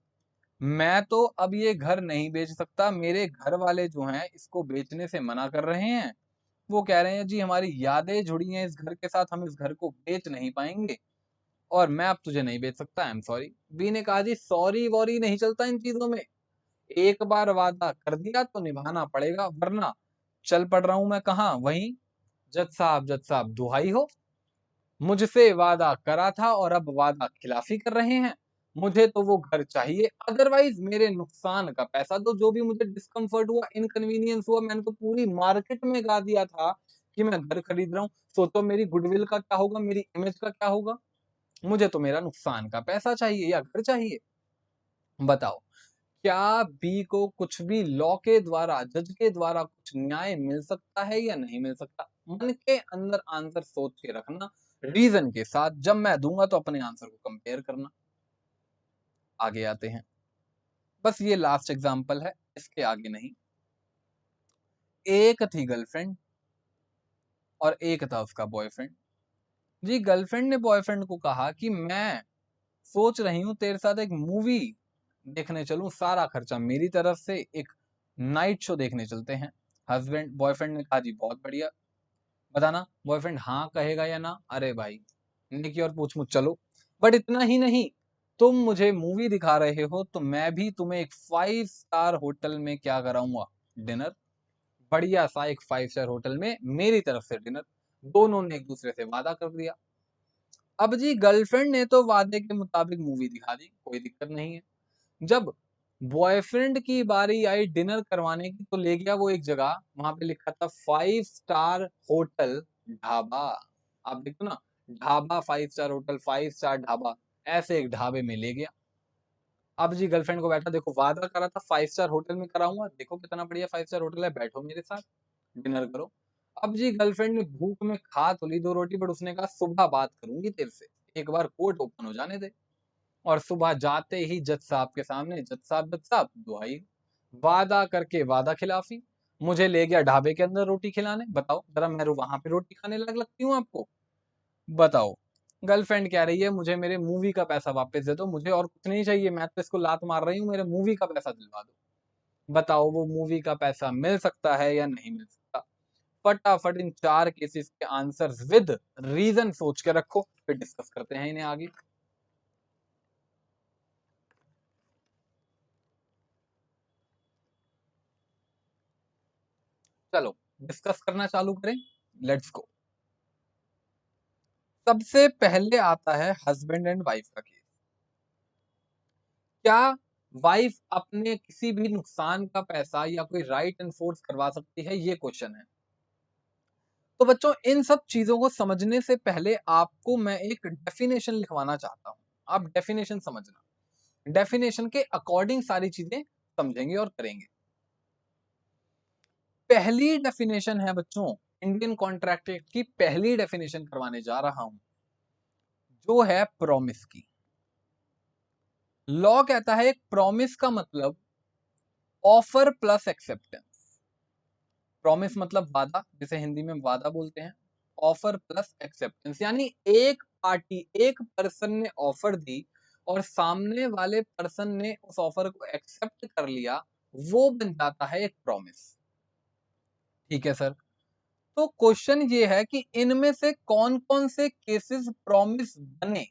मैं तो अब ये घर नहीं बेच सकता। मेरे घर वाले जो हैं इसको बेचने से मना कर रहे हैं। वो कह रहे हैं जी हमारी यादें जुड़ी हैं इस घर के साथ, हम इस घर को बेच नहीं पाएंगे, और मैं अब तुझे नहीं बेच सकता, आई एम सॉरी। बी ने कहा जी सॉरी वॉरी नहीं चलता इन चीजों में, एक बार वादा कर दिया तो निभाना पड़ेगा, वरना चल पड़ रहा हूं मैं कहाँ? वहीं। जज साहब दुहाई हो, मुझसे वादा करा था और अब वादा खिलाफी कर रहे हैं। मुझे तो वो घर चाहिए, अदरवाइज मेरे नुकसान का पैसा दो। जो भी मुझे डिस्कम्फर्ट हुआ, इनकन्वीनियंस हुआ, मैंने तो पूरी मार्केट में गा दिया था कि मैं घर खरीद रहा हूँ। सोचो मेरी गुडविल का क्या होगा, मेरी इमेज का क्या होगा। मुझे तो मेरा नुकसान का पैसा चाहिए या घर चाहिए। बताओ, क्या बी को कुछ भी लॉ के द्वारा, जज के द्वारा कुछ न्याय मिल सकता है या नहीं मिल सकता? मन के अंदर आंसर सोच के रखना, रीजन के साथ। जब मैं दूंगा तो अपने आंसर को कंपेयर करना। आगे आते हैं। बस ये लास्ट एग्जांपल है, इसके आगे नहीं। एक थी गर्लफ्रेंड और एक था उसका बॉयफ्रेंड। जी, गर्लफ्रेंड ने बॉयफ्रेंड को कहा कि मैं सोच रही हूँ तेरे साथ एक मूवी देखने चलूं, सारा खर्चा मेरी तरफ से, एक नाइट शो देखने चलते हैं। हस्बैंड बॉयफ्रेंड ने कहा जी बहुत बढ़िया। बताना बॉयफ्रेंड हाँ कहेगा या ना? अरे भाई, निकी और पूछ मुछ चलो। बट इतना ही नहीं, तुम मुझे मूवी दिखा रहे हो तो मैं भी तुम्हें एक 5 स्टार होटल में क्या कराऊंगा? डिनर। बढ़िया सा एक 5 स्टार होटल में मेरी तरफ से डिनर। दोनों ने एक दूसरे से वादा कर दिया। अब जी, गर्लफ्रेंड ने तो वादे के मुताबिक मूवी दिखा दी, कोई दिक्कत नहीं है। जब बॉयफ्रेंड की बारी आई डिनर करवाने की, तो ले गया वो एक जगह, वहां पे लिखा था 5 स्टार होटल ढाबा। आप देखो ना, dhaba 5 star hotel, 5 star dhaba, ऐसे एक ढाबे में ले गया। अब जी गर्लफ्रेंड को बैठा, देखो वादा करा था 5 स्टार होटल में कराऊंगा, देखो कितना बढ़िया 5 स्टार होटल है, बैठो मेरे साथ डिनर करो। अब जी गर्लफ्रेंड ने भूख में खा तो ली 2 रोटी, बट उसने कहा सुबह बात करूंगी तेरे से, एक बार कोर्ट ओपन हो जाने दे। और सुबह जाते ही जज साहब के सामने, जज साहब दुहाई, वादा करके वादा खिलाफी, मुझे ले गया ढाबे के अंदर रोटी खिलाने। बताओ जरा, मैं वहां पे रोटी खाने लगती हूँ आपको? बताओ। गर्लफ्रेंड कह रही है मुझे मेरे मूवी का पैसा वापस दे दो, मुझे और कुछ नहीं चाहिए, मैं तो इसको लात मार रही हूँ, मेरे मूवी का पैसा दिलवा दो। बताओ वो मूवी का पैसा मिल सकता है या नहीं मिल सकता? फटाफट इन 4 केसेस के आंसर्स विद रीजन सोच के रखो, फिर डिस्कस करते हैं इन्हें आगे। चलो डिस्कस करना चालू करें, लेट्स गो। सबसे पहले आता है हस्बैंड एंड वाइफ का केस। क्या वाइफ अपने किसी भी नुकसान का पैसा या कोई राइट एनफोर्स करवा सकती है, ये क्वेश्चन है। तो बच्चों इन सब चीजों को समझने से पहले आपको मैं एक डेफिनेशन लिखवाना चाहता हूं। आप डेफिनेशन समझना, डेफिनेशन के अकॉर्डिंग सारी चीजें समझेंगे और करेंगे। पहली डेफिनेशन है बच्चों, इंडियन कॉन्ट्रैक्ट एक्ट की पहली डेफिनेशन करवाने जा रहा हूं, जो है प्रॉमिस की। लॉ कहता है एक प्रॉमिस का मतलब ऑफर प्लस एक्सेप्टेंस। प्रॉमिस मतलब वादा, जिसे हिंदी में वादा बोलते हैं। ऑफर प्लस एक्सेप्टेंस यानी एक पार्टी, एक पर्सन ने ऑफर दी और सामने वाले पर्सन ने उस ऑफर को एक्सेप्ट कर लिया, वो बन जाता है एक प्रॉमिस। ठीक है सर। तो क्वेश्चन ये है कि इनमें से कौन कौन से केसेस प्रॉमिस बने,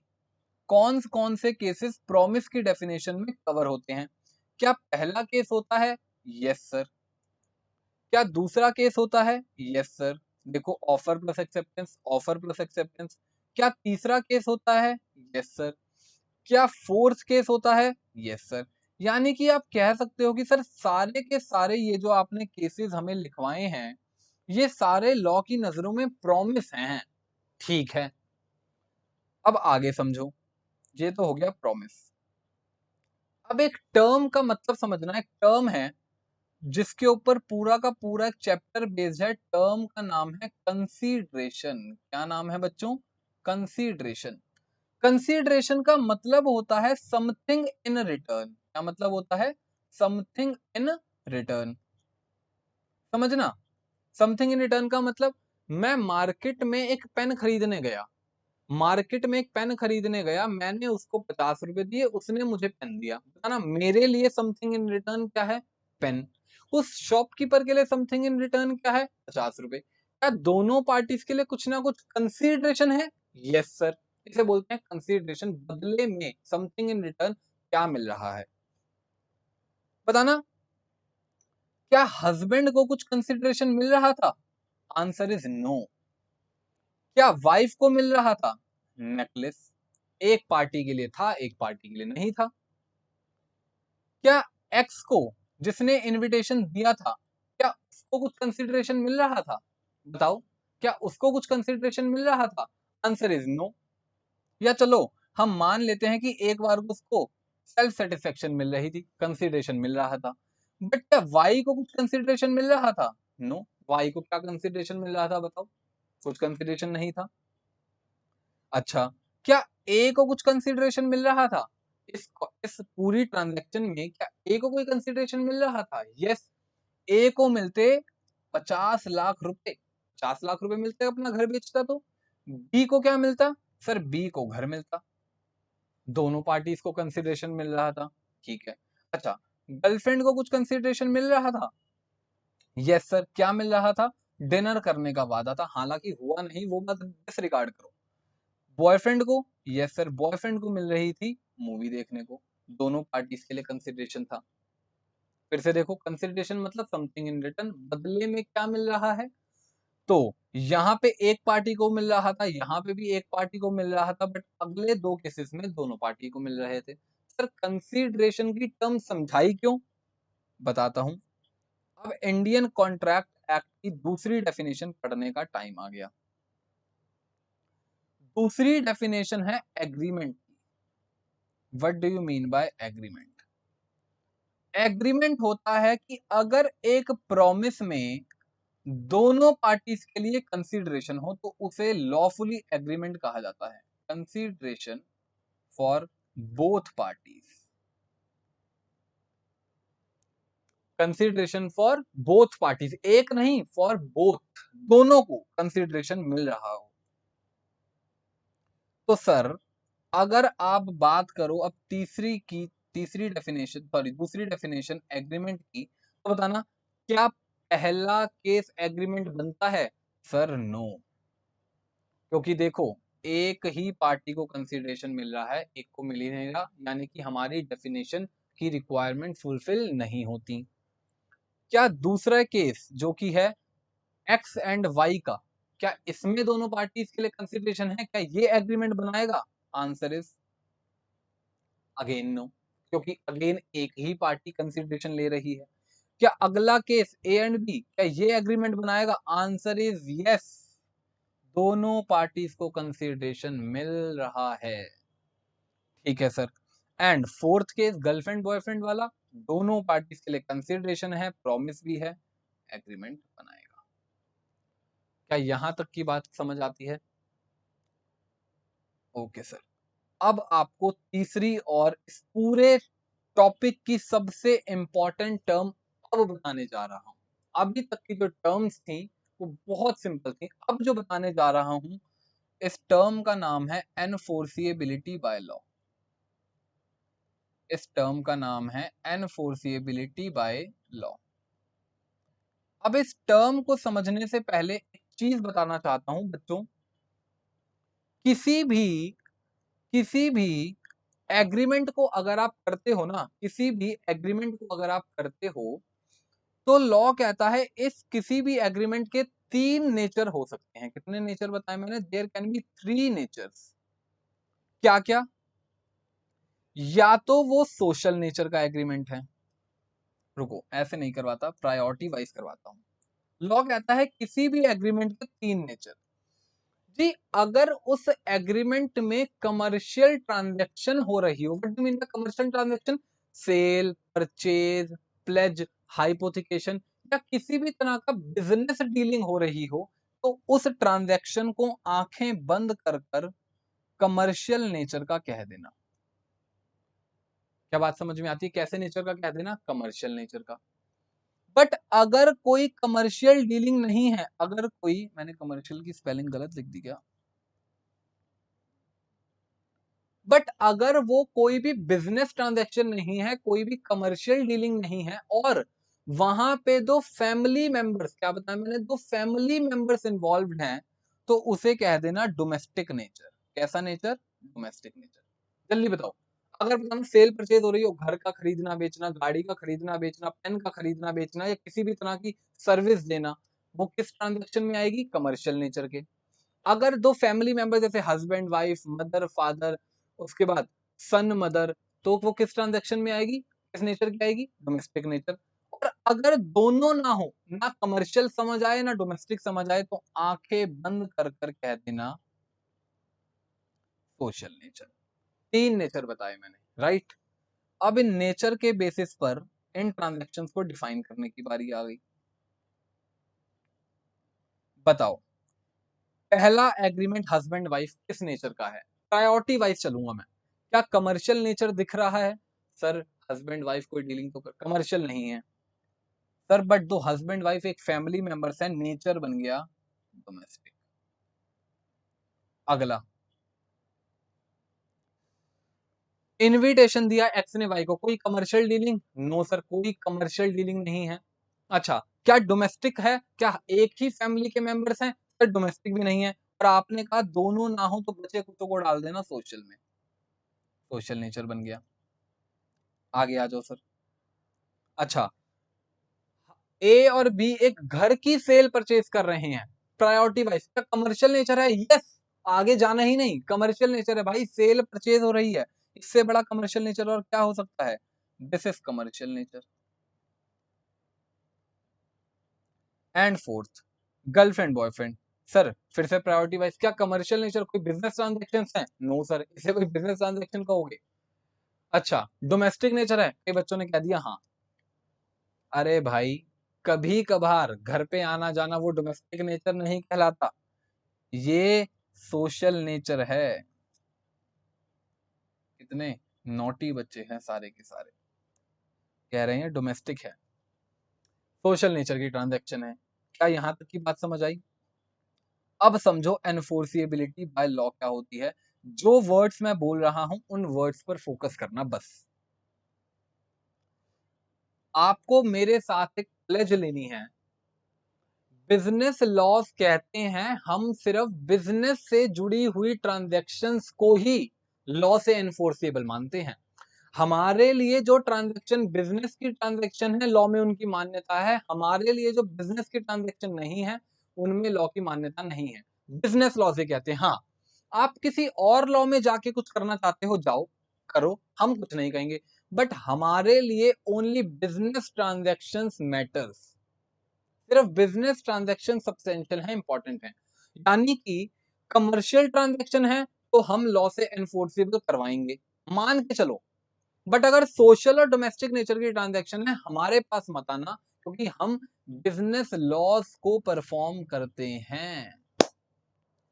कौन से केसेस प्रॉमिस की डेफिनेशन में कवर होते हैं? क्या पहला केस होता है? Yes sir. क्या दूसरा केस होता है? Yes sir. देखो offer plus acceptance, offer plus acceptance. क्या तीसरा केस होता है? Yes sir. क्या फोर्थ केस होता है? Yes sir. यानी कि आप कह सकते हो कि सर सारे के सारे ये जो आपने केसेस हमें लिखवाए हैं, ये सारे लॉ की नजरों में प्रॉमिस हैं। ठीक है, अब आगे समझो। ये तो हो गया प्रॉमिस। अब एक टर्म का मतलब समझना। एक टर्म है जिसके ऊपर पूरा का पूरा एक चैप्टर बेस्ड है, टर्म का नाम है कंसीडरेशन। क्या नाम है बच्चों? कंसीडरेशन। कंसीडरेशन का मतलब होता है समथिंग इन रिटर्न। क्या मतलब होता है? Something in return. समझना, समथिंग इन रिटर्न का मतलब, मैं मार्केट में एक पेन खरीदने गया, मार्केट में एक पेन खरीदने गया, मैंने उसको 50 रुपए दिए, उसने मुझे पेन दिया, बताना मेरे लिए समथिंग इन रिटर्न क्या है? पेन। उस शॉपकीपर के लिए समथिंग इन रिटर्न क्या है? 50 रुपए। क्या दोनों पार्टीज के लिए कुछ ना कुछ कंसीडरेशन है? Yes sir. इसे बोलते हैं कंसीडरेशन। बदले में समथिंग इन रिटर्न क्या मिल रहा है? बताना। क्या हस्बैंड को कुछ कंसीडरेशन मिल रहा था? Answer is no. क्या वाइफ को मिल रहा था? नेकलेस। एक पार्टी के लिए था, एक पार्टी के लिए नहीं था। क्या एक्स को, जिसने इनविटेशन दिया था, क्या उसको कुछ कंसिडरेशन मिल रहा था? बताओ, क्या उसको कुछ कंसिडरेशन मिल रहा था? Answer is no. या चलो हम मान लेते हैं कि एक बार को उसको सेल्फ सेटिस्फेक्शन मिल रही थी, कंसिडरेशन मिल रहा था। बट क्या वाई को कुछ कंसिडरेशन मिल रहा था? नो। वाई को क्या कंसिडरेशन मिल रहा था? बताओ। कुछ कंसिडरेशन नहीं था। अच्छा, क्या ए को कुछ कंसिडरेशन मिल रहा था? इस पूरी ट्रांजैक्शन में क्या ए को कोई कंसिडरेशन मिल रहा था? यस। ए को मिलते 50 लाख रुपए, 50 लाख रुपए मिलते अपना घर बेचता तो। बी को क्या मिलता? सर बी को घर मिलता। दोनों पार्टीज को कंसिडरेशन मिल रहा था। ठीक है। अच्छा, गर्लफ्रेंड को कुछ कंसिडरेशन मिल रहा था? Yes sir. क्या मिल रहा था? डिनर करने का वादा था, हालांकि हुआ नहीं, वो बात डिसरिगार्ड करो। बॉयफ्रेंड को, यस सर, बॉयफ्रेंड को मिल रही थी मूवी देखने को। दोनों पार्टीज के लिए कंसिडरेशन था। फिर से देखो, कंसिडरेशन मतलब समथिंग इन रिटर्न, बदले में क्या मिल रहा है? तो यहाँ पे एक पार्टी को मिल रहा था, यहाँ पे भी एक पार्टी को मिल रहा था, बट अगले दो केसेस में दोनों पार्टी को मिल रहे थे। सर कंसिडरेशन की टर्म समझाई क्यों? बताता हूं। अब इंडियन कॉन्ट्रैक्ट एक्ट की दूसरी डेफिनेशन पढ़ने का टाइम आ गया। दूसरी डेफिनेशन है agreement. What do you mean by agreement? Agreement होता है कि अगर एक प्रॉमिस में दोनों पार्टीज के लिए कंसीडरेशन हो तो उसे लॉफुली एग्रीमेंट कहा जाता है। Consideration for both parties, consideration for both parties, एक नहीं फॉर बोथ, दोनों को कंसीडरेशन मिल रहा हो। तो सर अगर आप बात करो अब तीसरी डेफिनेशन, सॉरी दूसरी डेफिनेशन एग्रीमेंट की, तो बताना क्या पहला केस एग्रीमेंट बनता है? सर नो, क्योंकि देखो एक ही पार्टी को कंसीडरेशन मिल रहा है, एक को मिल ही नहीं रहा, यानी कि हमारी डेफिनेशन की रिक्वायरमेंट फुलफिल नहीं होती। क्या दूसरा केस जो कि है एक्स एंड वाई का, क्या इसमें दोनों पार्टीज के लिए कंसीडरेशन है, क्या ये एग्रीमेंट बनाएगा? आंसर इज अगेन नो, क्योंकि अगेन एक ही पार्टी कंसीडरेशन ले रही है। क्या अगला केस ए एंड बी, क्या ये एग्रीमेंट बनाएगा? आंसर इज यस, दोनों पार्टीज को कंसीडरेशन मिल रहा है। ठीक है sir. And fourth case girlfriend boyfriend वाला, दोनों पार्टीज के लिए कंसीडरेशन है, प्रॉमिस भी है, एग्रीमेंट बनाएगा। क्या यहां तक की बात समझ आती है? Okay sir. अब आपको तीसरी और इस पूरे टॉपिक की सबसे इंपॉर्टेंट टर्म अब बताने जा रहा हूं। अभी तक की जो टर्म्स थी वो बहुत सिंपल थी, अब जो बताने जा रहा हूं इस टर्म का नाम है एनफोर्सिएबिलिटी बाय लॉ। इस टर्म का नाम है एनफोर्सिएबिलिटी बाय लॉ। अब इस टर्म को समझने से पहले एक चीज बताना चाहता हूं बच्चों, किसी भी किसी भी एग्रीमेंट को अगर आप करते हो ना, किसी भी एग्रीमेंट को अगर आप करते हो तो लॉ कहता है इस किसी भी एग्रीमेंट के तीन नेचर हो सकते हैं। कितने नेचर बताए मैंने? There can be three natures. क्या क्या? या तो वो सोशल नेचर का एग्रीमेंट है, रुको ऐसे नहीं करवाता, प्रायोरिटी वाइज करवाता हूं। लॉ कहता है किसी भी एग्रीमेंट के तीन नेचर। जी अगर उस एग्रीमेंट में कमर्शियल ट्रांजैक्शन हो रही हो, what do mean by commercial transaction? Sale, purchase, pledge, hypothecation, या किसी भी तरह का बिजनेस डीलिंग हो रही हो, तो उस ट्रांजैक्शन को आंखें बंद कर कर कमर्शियल नेचर का कह देना। क्या बात समझ में आती है? कैसे नेचर का कह देना? कमर्शियल नेचर का। बट अगर कोई कमर्शियल डीलिंग नहीं है, अगर कोई, मैंने कमर्शियल की स्पेलिंग गलत लिख दी क्या? बट अगर वो कोई भी बिजनेस ट्रांजैक्शन नहीं है, कोई भी कमर्शियल डीलिंग नहीं है, और वहां पे दो फैमिली मेंबर्स, क्या बताया मैंने, दो फैमिली मेंबर्स इन्वॉल्व हैं, तो उसे कह देना डोमेस्टिक नेचर। कैसा नेचर? Domestic nature. जल्दी बताओ। अगर बताना सेल परचेज हो रही हो, घर का खरीदना बेचना, गाड़ी का खरीदना बेचना, पेन का खरीदना बेचना, या किसी भी तरह की सर्विस देना, वो किस ट्रांजैक्शन में आएगी? कमर्शियल नेचर के। अगर दो फैमिली मेंबर जैसे हस्बैंड वाइफ, मदर फादर, उसके बाद सन मदर, तो वो किस ट्रांजैक्शन में आएगी? किस नेचर की आएगी? Domestic nature. और अगर दोनों ना हो, ना कमर्शियल समझ आए ना डोमेस्टिक समझ आए, तो आंखें बंद कर कर कह देना सोशल नेचर। तीन नेचर बताए मैंने, राइट? अब इन नेचर के बेसिस पर इन ट्रांजैक्शंस को डिफाइन करने की बारी आ गई। बताओ पहला एग्रीमेंट हस्बैंड वाइफ किस नेचर का है? प्रायोरिटी वाइज चलूंगा मैं। क्या कमर्शियल नेचर दिख रहा है? सर हस्बैंड वाइफ कोई डीलिंग तो कमर्शियल नहीं है। सर बट दो हस्बैंड वाइफ एक फैमिली मेंबर्स है, नेचर बन गया डोमेस्टिक। अगला, इनविटेशन दिया एक्स ने वाई को, कोई कमर्शियल डीलिंग? नो सर, कोई कमर्शियल डीलिंग नहीं है। अच्छा, क्या डोमेस्टिक है? क्या एक ही फैमिली के मेंबर्स हैं? सर डोमेस्टिक भी नहीं है। और आपने कहा दोनों ना हो तो बचे कुछ को डाल देना सोशल में, सोशल नेचर बन गया। आगे आ जाओ सर। अच्छा, ए और बी एक घर की सेल परचेज कर रहे हैं, प्रायोरिटी वाइज, क्या कमर्शियल नेचर है? यस, आगे जाना ही नहीं, कमर्शियल नेचर है भाई, सेल परचेज हो रही है, इससे बड़ा कमर्शियल नेचर और क्या हो सकता है? This is commercial nature. And fourth, girlfriend boyfriend, sir फिर से प्रायोरिटी वाइज, क्या कमर्शियल नेचर कोई बिजनेस ट्रांजेक्शन है? नो सर, इसे कोई बिजनेस ट्रांजेक्शन कहोगे? अच्छा, डोमेस्टिक नेचर है, कई बच्चों ने कह दिया हाँ। अरे भाई, कभी कभार घर पे आना जाना वो डोमेस्टिक नेचर नहीं कहलाता, ये सोशल नेचर है। कितने नोटी बच्चे हैं सारे के सारे, कह रहे हैं डोमेस्टिक है, सोशल नेचर की ट्रांजैक्शन है। क्या यहां तक की बात समझ आई? अब समझो एनफोर्सिएबिलिटी बाय लॉ क्या होती है। जो वर्ड्स मैं बोल रहा हूं उन वर्ड्स पर फोकस करना बस। आपको मेरे साथ एक प्लेज लेनी है। बिजनेस लॉज कहते हैं हम सिर्फ बिजनेस से जुड़ी हुई ट्रांजैक्शंस को ही लॉ से एनफोर्सेबल मानते हैं। हमारे लिए जो ट्रांजैक्शन बिजनेस की ट्रांजैक्शन है लॉ में उनकी मान्यता है, हमारे लिए जो बिजनेस की ट्रांजैक्शन नहीं है उनमें लॉ की मान्यता नहीं है। बिजनेस लॉ से कहते हैं। हाँ, आप किसी और लॉ में जाके कुछ करना चाहते हो, जाओ करो, हम कुछ नहीं कहेंगे, बट हमारे लिए ओनली बिजनेस ट्रांजैक्शंस मैटर्स। सिर्फ बिजनेस ट्रांजैक्शन सब्सटेंशियल है, इंपॉर्टेंट है। यानी कि कमर्शियल ट्रांजैक्शन है तो हम लॉ से एनफोर्सेबल करवाएंगे, मान के चलो। बट अगर सोशल और डोमेस्टिक नेचर की ट्रांजैक्शन है, हमारे पास मत आना, क्योंकि हम बिजनेस लॉज को परफॉर्म करते हैं।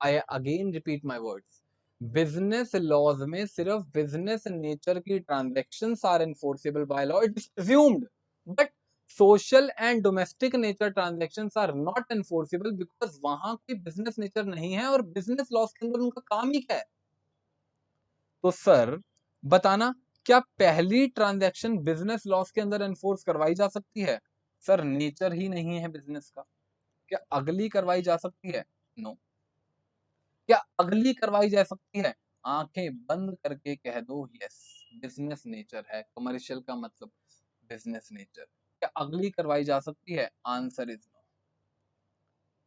I again repeat my words, business laws में सिर्फ बिजनेस नेचर की transactions are enforceable by law, it is presumed. But social and domestic nature transactions are not enforceable, because वहां की बिजनेस नेचर नहीं है और बिजनेस लॉज के अंदर उनका काम ही क्या है। तो सर बताना, क्या पहली ट्रांजैक्शन बिजनेस लॉस के अंदर एनफोर्स करवाई जा सकती है? सर नेचर ही नहीं है बिजनेस का। क्या अगली करवाई जा सकती है? नो। क्या अगली करवाई जा सकती है? आंखें बंद करके कह दो यस, बिजनेस नेचर है, कमर्शियल का मतलब बिजनेस नेचर। क्या अगली करवाई जा सकती है? Answer is no.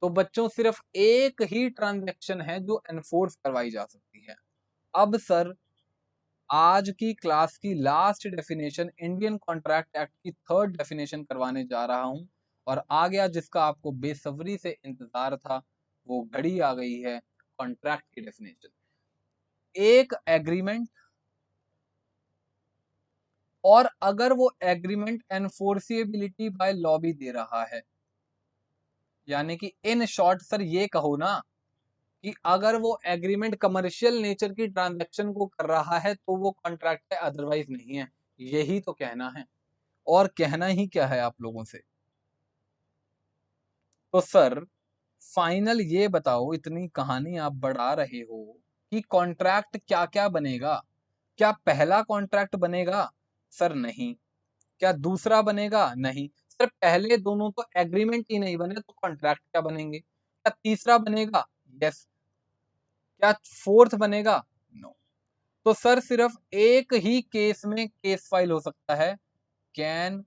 तो बच्चों सिर्फ एक ही ट्रांजैक्शन है जो एनफोर्स करवाई जा सकती है। अब सर आज की क्लास की last definition, Indian contract act की थर्ड डेफिनेशन करवाने जा रहा हूं, और आ गया जिसका आपको बेसब्री से इंतजार था, वो घड़ी आ गई है कॉन्ट्रैक्ट की डेफिनेशन। एक एग्रीमेंट, और अगर वो एग्रीमेंट एनफोर्सिएबिलिटी बाय लॉ भी दे रहा है, यानी कि इन शॉर्ट सर ये कहो ना कि अगर वो एग्रीमेंट कमर्शियल नेचर की ट्रांजैक्शन को कर रहा है तो वो कॉन्ट्रैक्ट है, अदरवाइज नहीं है। यही तो कहना है, और कहना ही क्या है आप लोगों से। तो सर फाइनल ये बताओ, इतनी कहानी आप बढ़ा रहे हो कि कॉन्ट्रैक्ट क्या क्या बनेगा। क्या पहला कॉन्ट्रैक्ट बनेगा? सर नहीं। क्या दूसरा बनेगा? नहीं। सर पहले दोनों तो एग्रीमेंट ही नहीं बने तो कॉन्ट्रैक्ट क्या बनेंगे? क्या तीसरा बनेगा? यस। क्या फोर्थ बनेगा? नो। तो सर सिर्फ एक ही केस में केस फाइल हो सकता है, कैन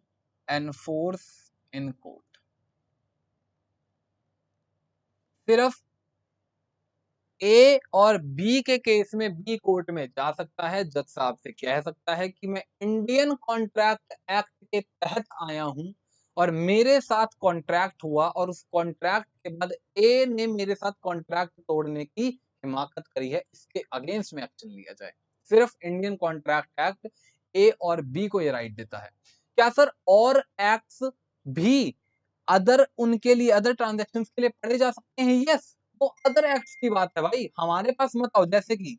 एनफोर्स इन कोर्ट। सिर्फ ए और बी के केस में बी कोर्ट में जा सकता है, जज साहब से कह सकता है कि मैं इंडियन कॉन्ट्रैक्ट एक्ट के तहत आया हूं और मेरे साथ कॉन्ट्रैक्ट हुआ, और उस कॉन्ट्रैक्ट के बाद ए ने मेरे साथ कॉन्ट्रैक्ट तोड़ने की हिमाकत करी है, इसके अगेंस्ट में एक्शन लिया जाए। सिर्फ इंडियन कॉन्ट्रैक्ट एक्ट ए और बी को ये राइट देता है। क्या सर और एक्ट्स भी अदर उनके लिए, अदर ट्रांजेक्शन के लिए पढ़े जा सकते हैं? यस। वो अदर एक्ट्स की बात है भाई, हमारे पास मत आओ। जैसे कि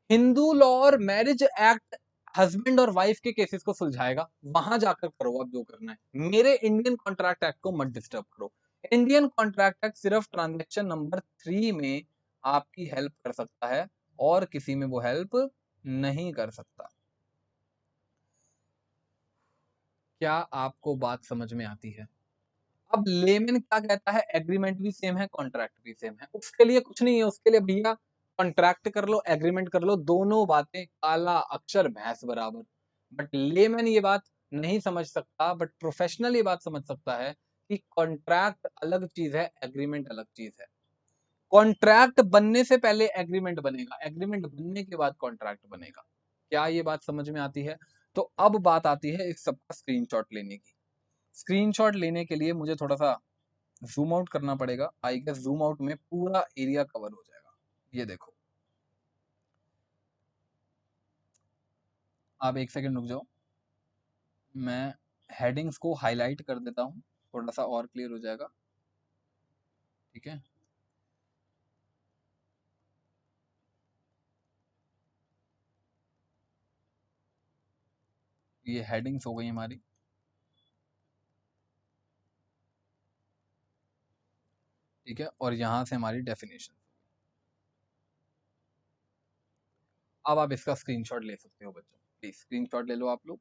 हिंदू लॉ और मैरिज एक्ट हस्बैंड और वाइफ के केसेस को सुलझाएगा, वहां जाकर करो अब जो करना है, मेरे इंडियन कॉन्ट्रैक्ट एक्ट को मत डिस्टर्ब करो। इंडियन कॉन्ट्रैक्ट एक्ट सिर्फ ट्रांजेक्शन नंबर 3 में आपकी हेल्प कर सकता है, और किसी में वो हेल्प नहीं कर सकता। क्या आपको बात समझ में आती है? अब लेमन क्या कहता है, एग्रीमेंट भी सेम है कॉन्ट्रैक्ट भी सेम है, उसके लिए कुछ नहीं है, उसके लिए भैया कॉन्ट्रैक्ट कर लो एग्रीमेंट कर लो, दोनों बातें काला अक्षर भैंस बराबर। बट लेमन ये बात नहीं समझ सकता, बट प्रोफेशनल ये बात समझ सकता है कि कॉन्ट्रैक्ट अलग चीज है, एग्रीमेंट अलग चीज है। कॉन्ट्रैक्ट बनने से पहले एग्रीमेंट बनेगा, एग्रीमेंट बनने के बाद कॉन्ट्रैक्ट बनेगा। क्या ये बात समझ में आती है? तो अब बात आती है इस सबका स्क्रीनशॉट लेने की। स्क्रीनशॉट लेने के लिए मुझे थोड़ा सा जूम आउट करना पड़ेगा, आई गेस जूम आउट में पूरा एरिया कवर हो जाएगा। ये देखो, आप एक सेकंड रुक जाओ, मैं हेडिंग्स को हाईलाइट कर देता हूँ, थोड़ा सा और क्लियर हो जाएगा। ठीक है, ये हेडिंग्स हो गई हमारी। ठीक है, और यहाँ से हमारी डेफिनेशन। अब आप इसका स्क्रीनशॉट ले सकते हो बच्चों, प्लीज स्क्रीनशॉट ले लो आप लोग,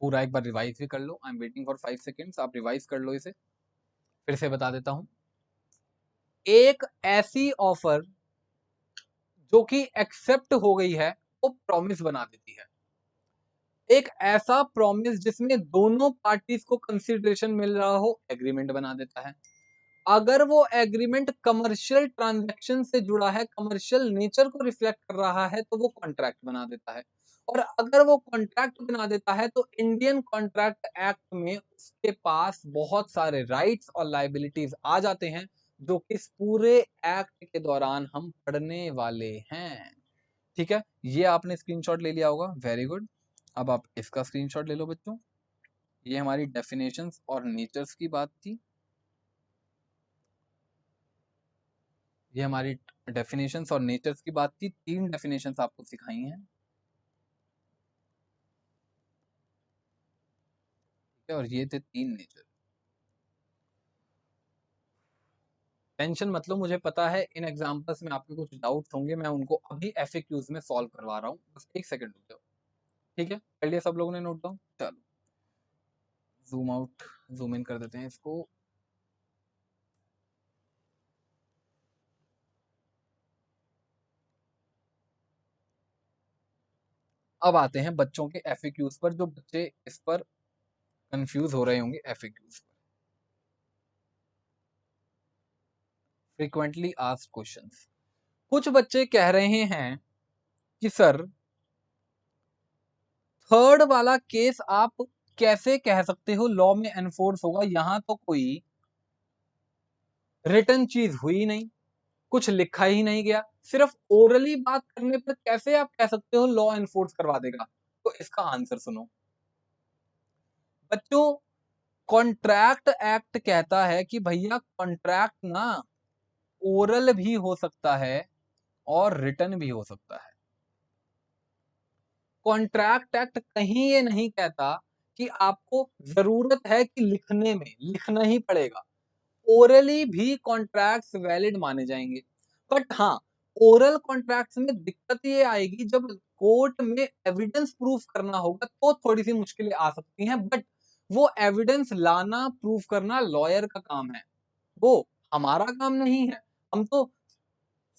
पूरा एक बार रिवाइज भी कर लो। I am waiting for 5 seconds, आप रिवाइज कर लो इसे। फिर से बता देता हूँ, एक ऐसी ऑफर जो कि एक्सेप्ट हो गई है वो प्रॉमिस बना देती है। एक ऐसा प्रॉमिस जिसमें दोनों पार्टीज को कंसिडरेशन मिल रहा हो, एग्रीमेंट बना देता है। अगर वो एग्रीमेंट कमर्शियल ट्रांजैक्शन से जुड़ा है, कमर्शियल नेचर को रिफ्लेक्ट कर रहा है, तो वो कॉन्ट्रैक्ट बना देता है। और अगर वो कॉन्ट्रैक्ट बना देता है तो इंडियन कॉन्ट्रैक्ट एक्ट में उसके पास बहुत सारे राइट्स और लाइबिलिटीज आ जाते हैं, जो कि इस पूरे एक्ट के दौरान हम पढ़ने वाले हैं। ठीक है, ये आपने स्क्रीनशॉट ले लिया होगा, वेरी गुड। अब आप इसका स्क्रीनशॉट ले लो बच्चों। ये हमारी डेफिनेशंस और नेचर्स की बात थी। ये हमारी डेफिनेशंस और नेचर्स की बात थी, 3 डेफिनेशंस आपको सिखाई हैं। ठीक है, और ये थे 3 नेचर। टेंशन मतलब, मुझे पता है इन एग्जांपल्स में आपके कुछ डाउट्स होंगे, मैं उनको अभी एफएक्यूज में सॉल्व करवा रहा हूँ, बस एक सेकंड रुक जाओ। ठीक है, कर लिया सब लोगों ने नोट डाउन? चलो जूम आउट, जूम इन कर देते हैं इसको। अब आते हैं बच्चों के एफएक्यूज पर, जो बच्चे इस पर कंफ्यूज हो रहे होंगे एफएक्यूज पर, फ्रीक्वेंटली आस्क्ड क्वेश्चंस। कुछ बच्चे कह रहे हैं कि सर, थर्ड वाला केस आप कैसे कह सकते हो लॉ में एनफोर्स होगा, यहां तो कोई रिटर्न चीज हुई नहीं, कुछ लिखा ही नहीं गया, सिर्फ ओरली बात करने पर कैसे आप कह सकते हो लॉ एनफोर्स करवा देगा? तो इसका आंसर सुनो बच्चों, कॉन्ट्रैक्ट एक्ट कहता है कि भैया कॉन्ट्रैक्ट ना ओरल भी हो सकता है और रिटर्न भी हो सकता है। कॉन्ट्रैक्ट एक्ट कहीं ये नहीं कहता कि आपको जरूरत है कि लिखने में लिखना ही पड़ेगा, ओरली भी कॉन्ट्रैक्ट्स वैलिड माने जाएंगे। बट हाँ, ओरल कॉन्ट्रैक्ट्स में दिक्कत ये आएगी जब कोर्ट में एविडेंस प्रूफ करना होगा, तो थोड़ी सी मुश्किलें आ सकती हैं, बट वो एविडेंस लाना, प्रूफ करना लॉयर का काम है, वो हमारा काम नहीं है। हम तो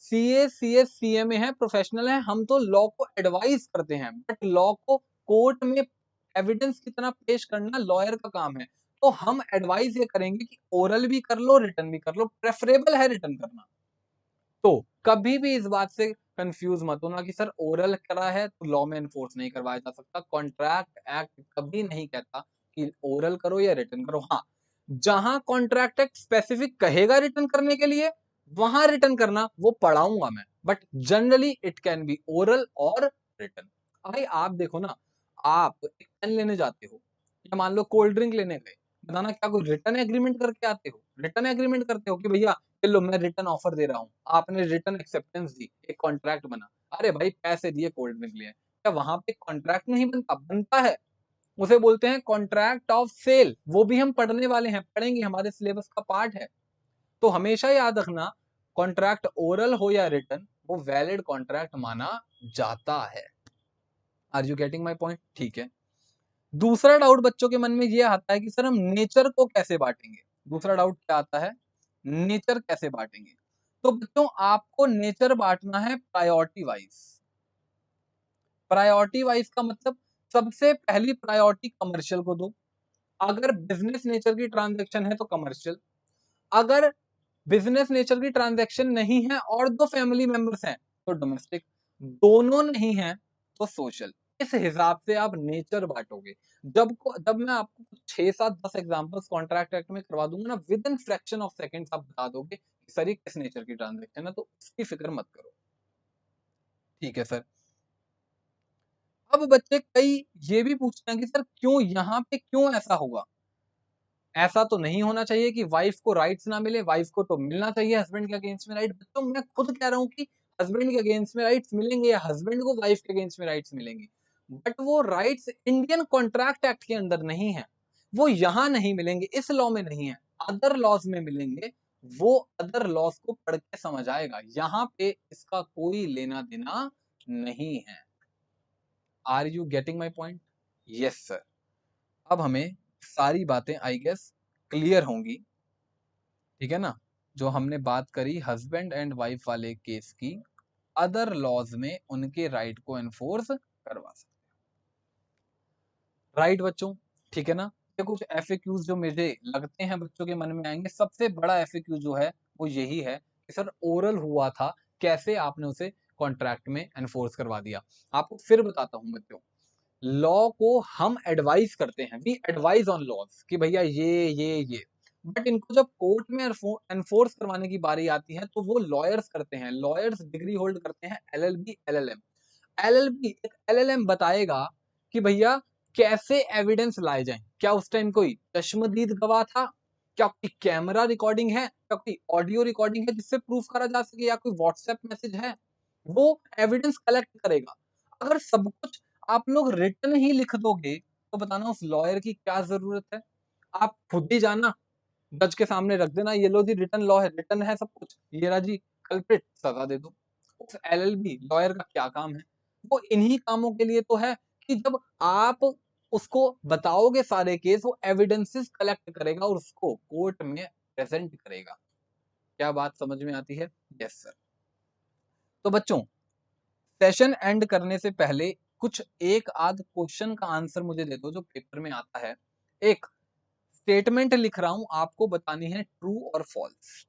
सीए, सीएस, सीएमए है, प्रोफेशनल है, हम तो लॉ को एडवाइस करते हैं, बट लॉ को कोर्ट में एविडेंस कितना पेश करना लॉयर का काम है। तो हम एडवाइस ये करेंगे कि ओरल भी कर लो, रिटर्न भी कर लो, प्रेफरेबल है रिटर्न करना। तो कभी भी इस बात से कंफ्यूज मत होना कि सर ओरल करा है तो लॉ में एनफोर्स नहीं करवाया जा सकता। कॉन्ट्रैक्ट एक्ट कभी नहीं कहता कि ओरल करो या रिटर्न करो। हाँ, जहां कॉन्ट्रैक्ट एक्ट स्पेसिफिक कहेगा रिटर्न करने के लिए, वहां रिटर्न करना वो पढ़ाऊंगा मैं, but generally it can be oral और रिटर्न। भाई आप देखो ना, आप एक पेन लेने जाते हो या मान लो कोल्ड ड्रिंक लेने गए, बताना क्या कोई रिटर्न एग्रीमेंट करके आते हो? रिटर्न एग्रीमेंट करते हो कि भैया लो मैं रिटर्न ऑफर दे रहा हूँ, आपने रिटर्न एक्सेप्टेंस दी, एक कॉन्ट्रैक्ट बना, अरे भाई पैसे दिए कोल्ड ड्रिंक लिए, क्या वहां पे कॉन्ट्रैक्ट नहीं बनता? बनता है, उसे बोलते हैं कॉन्ट्रैक्ट ऑफ सेल, वो भी हम पढ़ने वाले हैं, पढ़ेंगे, हमारे सिलेबस का पार्ट है। तो हमेशा याद रखना, कॉन्ट्रैक्ट ओरल हो या रिटर्न, वो वैलिड कॉन्ट्रैक्ट माना जाता है। Are you getting my point? ठीक है। दूसरा डाउट बच्चों के मन में ये आता है कि सर हम नेचर को कैसे बांटेंगे? दूसरा डाउट क्या आता है, नेचर कैसे बांटेंगे? तो बच्चों आपको नेचर बांटना है प्रायोरिटी वाइज। प्रायोरिटी वाइज का मतलब, सबसे पहली प्रायोरिटी कमर्शियल को दो। अगर बिजनेस नेचर की ट्रांजैक्शन है तो कमर्शियल, अगर बिजनेस नेचर की ट्रांजैक्शन नहीं है और दो फैमिली मेंबर्स हैं तो डोमेस्टिक, दोनों नहीं है तो सोशल। इस हिसाब से आप नेचर बांटोगे। जब मैं आपको 6-7-10 एग्जांपल्स कॉन्ट्रैक्ट एक्ट में करवा दूंगा ना, with in fraction of seconds आप बता दोगे कि सर ये किस नेचर की ट्रांजैक्शन है, तो इसकी फिक्र मत करो। ठीक है सर। अब बच्चे कई ये भी पूछते हैं कि सर क्यों यहाँ पे क्यों ऐसा होगा? ऐसा तो नहीं होना चाहिए कि वाइफ को राइट्स ना मिले, वाइफ को तो मिलना चाहिए हस्बैंड के अगेंस्ट में राइट। बच्चों मैं खुद कह रहा हूँ कि हस्बैंड के अगेंस्ट में राइट्स मिलेंगे या हस्बैंड को वाइफ के अगेंस्ट में राइट्स मिलेंगे, बट वो राइट्स इंडियन कॉन्ट्रैक्ट एक्ट के अंदर नहीं है, वो यहाँ नहीं मिलेंगे, इस लॉ में नहीं है, अदर लॉज में मिलेंगे। वो अदर लॉज को पढ़ के समझ आएगा, यहाँ पे इसका कोई लेना देना नहीं है। Are you getting my point? Yes sir. अब हमें सारी बातें आई गेस क्लियर होंगी, ठीक है ना? जो हमने बात करी हस्बैंड एंड वाइफ वाले केस की, अदर लॉज में उनके राइट को एनफोर्स करवा सकते हैं। राइट बच्चों, ठीक है ना? ये कुछ एफएक्यूज जो मुझे लगते हैं बच्चों के मन में आएंगे। सबसे बड़ा एफएक्यू जो है वो यही है कि सर ओरल हुआ था, कैसे आपने उसे कॉन्ट्रैक्ट में एनफोर्स करवा दिया। आपको फिर बताता हूं बच्चों, लॉ को हम एडवाइस करते हैं, वी एडवाइज ऑन लॉज कि भैया ये, बट इनको जब कोर्ट में एनफोर्स करवाने की बारी आती है तो वो लॉयर्स करते हैं। लॉयर्स डिग्री होल्ड करते हैं एलएलबी एलएलएम। एलएलबी एक एलएलएम बताएगा कि भैया कैसे एविडेंस लाए जाएं। क्या उस टाइम कोई चश्मदीद गवाह था, क्या कोई कैमरा रिकॉर्डिंग है, क्या कोई ऑडियो रिकॉर्डिंग है जिससे प्रूफ करा जा सके, या कोई व्हाट्सएप मैसेज है, वो एविडेंस कलेक्ट करेगा। अगर सब कुछ आप लोग रिटन ही लिख दोगे तो बताना उस लॉयर की क्या जरूरत है? आप खुद ही जाना, जज के सामने रख देना, ये लो जी रिटन लॉ है, रिटन है सब कुछ, ये रहा जी कल्प्रिट, सजा दे दो। उस एलएलबी लॉयर का क्या काम है? वो इन्हीं कामों के लिए तो है कि जब आप उसको बताओगे सारे केस, वो एविडेंसेस कलेक्ट करेगा और उसको कोर्ट में प्रेजेंट करेगा। क्या बात समझ में आती है? Yes sir. तो बच्चों, सेशन एंड करने से पहले कुछ एक आध क्वेश्चन का आंसर मुझे दे दो जो पेपर में आता है। एक स्टेटमेंट लिख रहा हूं, आपको बतानी है ट्रू और false.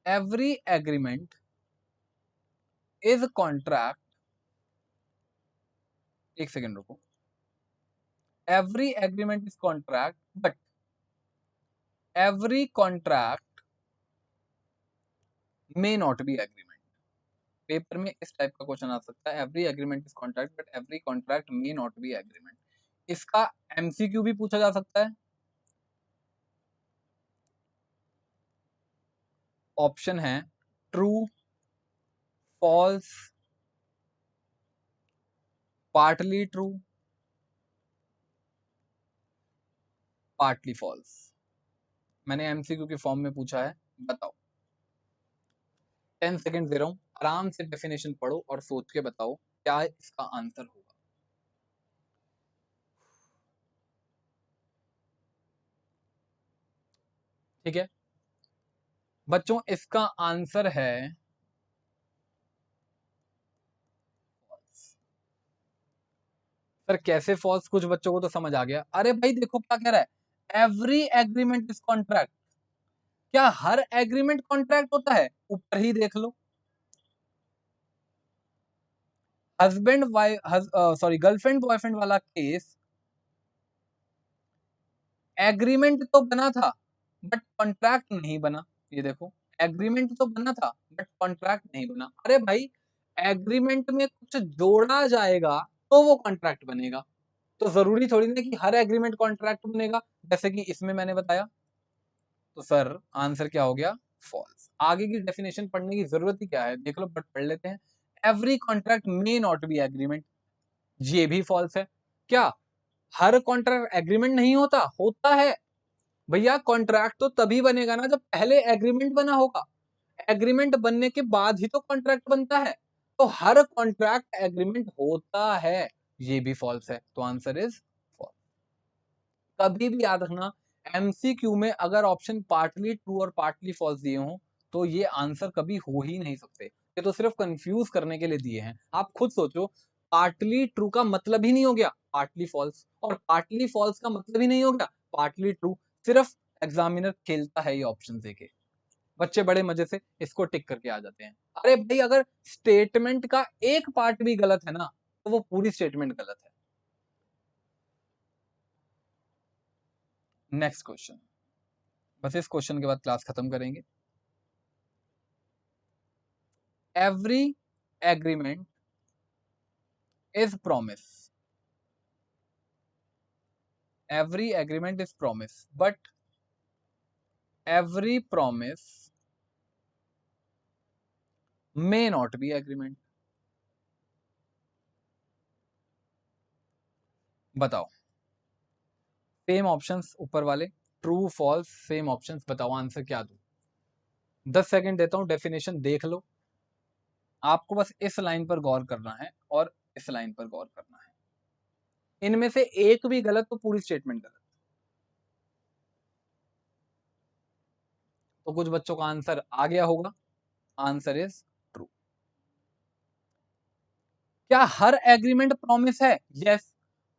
Every agreement is contract, एक सेकेंड रुको, every agreement is contract but every contract may not be agreement. Paper में इस टाइप का क्वेश्चन आ सकता है, every agreement is contract but every contract may not be agreement. इसका MCQ भी पूछा जा सकता है। ऑप्शन है true, false, partly true, partly false. मैंने एमसीक्यू के फॉर्म में पूछा है, बताओ। 10 सेकंड दे रहा हूं, आराम से डेफिनेशन पढ़ो और सोच के बताओ क्या इसका आंसर होगा। ठीक है बच्चों, इसका आंसर है सर कैसे फॉल्स, कुछ बच्चों को तो समझ आ गया। अरे भाई देखो क्या कह रहा है, एवरी एग्रीमेंट इज कॉन्ट्रैक्ट। क्या हर एग्रीमेंट कॉन्ट्रैक्ट होता है? ऊपर ही देख लो, husband wife sorry girlfriend boyfriend वाला केस, एग्रीमेंट तो बना था बट कॉन्ट्रैक्ट नहीं बना। ये देखो, एग्रीमेंट तो बना था बट कॉन्ट्रैक्ट नहीं बना। अरे भाई एग्रीमेंट में कुछ जोड़ा जाएगा तो वो कॉन्ट्रैक्ट बनेगा, तो जरूरी थोड़ी ना कि हर एग्रीमेंट कॉन्ट्रैक्ट बनेगा, जैसे कि इसमें मैंने बताया। तो सर आंसर क्या हो गया? फॉल्स। आगे की डेफिनेशन पढ़ने की जरूरत ही क्या है, देख लो, बट पढ़ लेते हैं। Every contract may not be agreement, ये भी फॉल्स है। क्या हर कॉन्ट्रैक्ट एग्रीमेंट नहीं होता? होता है भैया। कॉन्ट्रैक्ट तो तभी बनेगा ना जब पहले एग्रीमेंट बना होगा, एग्रीमेंट बनने के बाद ही तो कॉन्ट्रैक्ट बनता है। तो हर कॉन्ट्रैक्ट एग्रीमेंट होता है, ये भी फॉल्स है, तो आंसर इज फॉल्स। कभी भी याद रखना, एमसीक्यू में अगर ऑप्शन पार्टली ट्रू और पार्टली फॉल्स दिए हों तो ये आंसर कभी हो ही नहीं सकते। ये तो सिर्फ कंफ्यूज करने के लिए दिए हैं। आप खुद सोचो, पार्टली ट्रू का मतलब ही नहीं हो गया पार्टली फॉल्स, और पार्टली फॉल्स का मतलब ही नहीं हो गया पार्टली ट्रू। सिर्फ एग्जामिनर खेलता है ये ऑप्शन देके। बच्चे बड़े मजे से इसको टिक करके आ जाते हैं। अरे भाई अगर स्टेटमेंट का एक पार्ट भी गलत है ना तो वो पूरी स्टेटमेंट गलत है। नेक्स्ट क्वेश्चन, बस इस क्वेश्चन के बाद क्लास खत्म करेंगे। Every agreement is promise, every agreement is promise, but every promise may not be agreement। बताओ, सेम ऑप्शंस ऊपर वाले, ट्रू फॉल्स सेम ऑप्शंस, बताओ आंसर क्या दूं। 10 सेकंड देता हूं, डेफिनेशन देख लो। आपको बस इस लाइन पर गौर करना है और इस लाइन पर गौर करना है। इनमें से एक भी गलत तो पूरी स्टेटमेंट गलत। तो कुछ बच्चों का आंसर आ गया होगा, आंसर इज ट्रू। क्या हर एग्रीमेंट प्रॉमिस है? यस,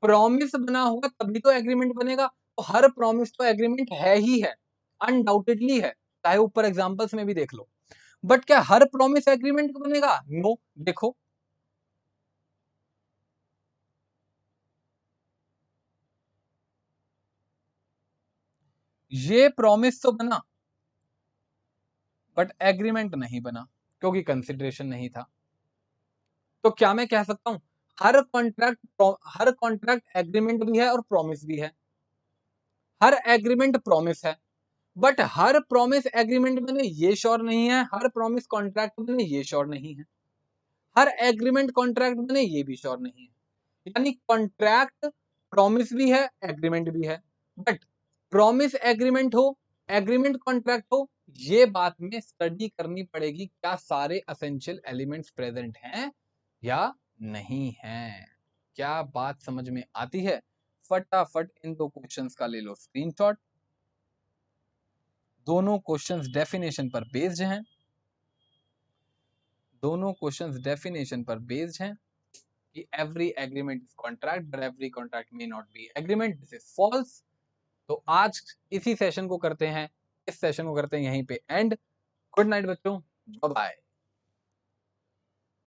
प्रॉमिस बना होगा तभी तो एग्रीमेंट बनेगा। तो हर प्रॉमिस तो एग्रीमेंट है ही है, अनडाउटेडली है, चाहे ऊपर एग्जांपल्स में भी देख लो। बट क्या हर प्रॉमिस एग्रीमेंट बनेगा? नो। देखो, ये प्रॉमिस तो बना बट एग्रीमेंट नहीं बना क्योंकि कंसिडरेशन नहीं था। तो क्या मैं कह सकता हूं हर कॉन्ट्रैक्ट एग्रीमेंट भी है और प्रॉमिस भी है? हर एग्रीमेंट प्रॉमिस है, बट हर प्रॉमिस एग्रीमेंट बने ये श्योर नहीं है, हर प्रॉमिस कॉन्ट्रैक्ट बने ये श्योर नहीं है, हर एग्रीमेंट कॉन्ट्रैक्ट बने ये भी श्योर नहीं है। यानी कॉन्ट्रैक्ट प्रॉमिस भी है, एग्रीमेंट भी है, बट प्रॉमिस एग्रीमेंट हो, एग्रीमेंट कॉन्ट्रैक्ट हो, ये बात में स्टडी करनी पड़ेगी क्या सारे एसेंशियल एलिमेंट्स प्रेजेंट हैं या नहीं है। क्या बात समझ में आती है? फटाफट इन दो क्वेश्चंस का ले लो स्क्रीनशॉट। दोनों क्वेश्चंस डेफिनेशन पर बेस्ड हैं, दोनों क्वेश्चंस डेफिनेशन पर बेस्ड हैं कि every agreement is contract but every contract may not be agreement, this is false. तो आज इसी सेशन को करते हैं, इस सेशन को करते हैं यहीं पे एंड। गुड नाइट बच्चों, बाय बाय।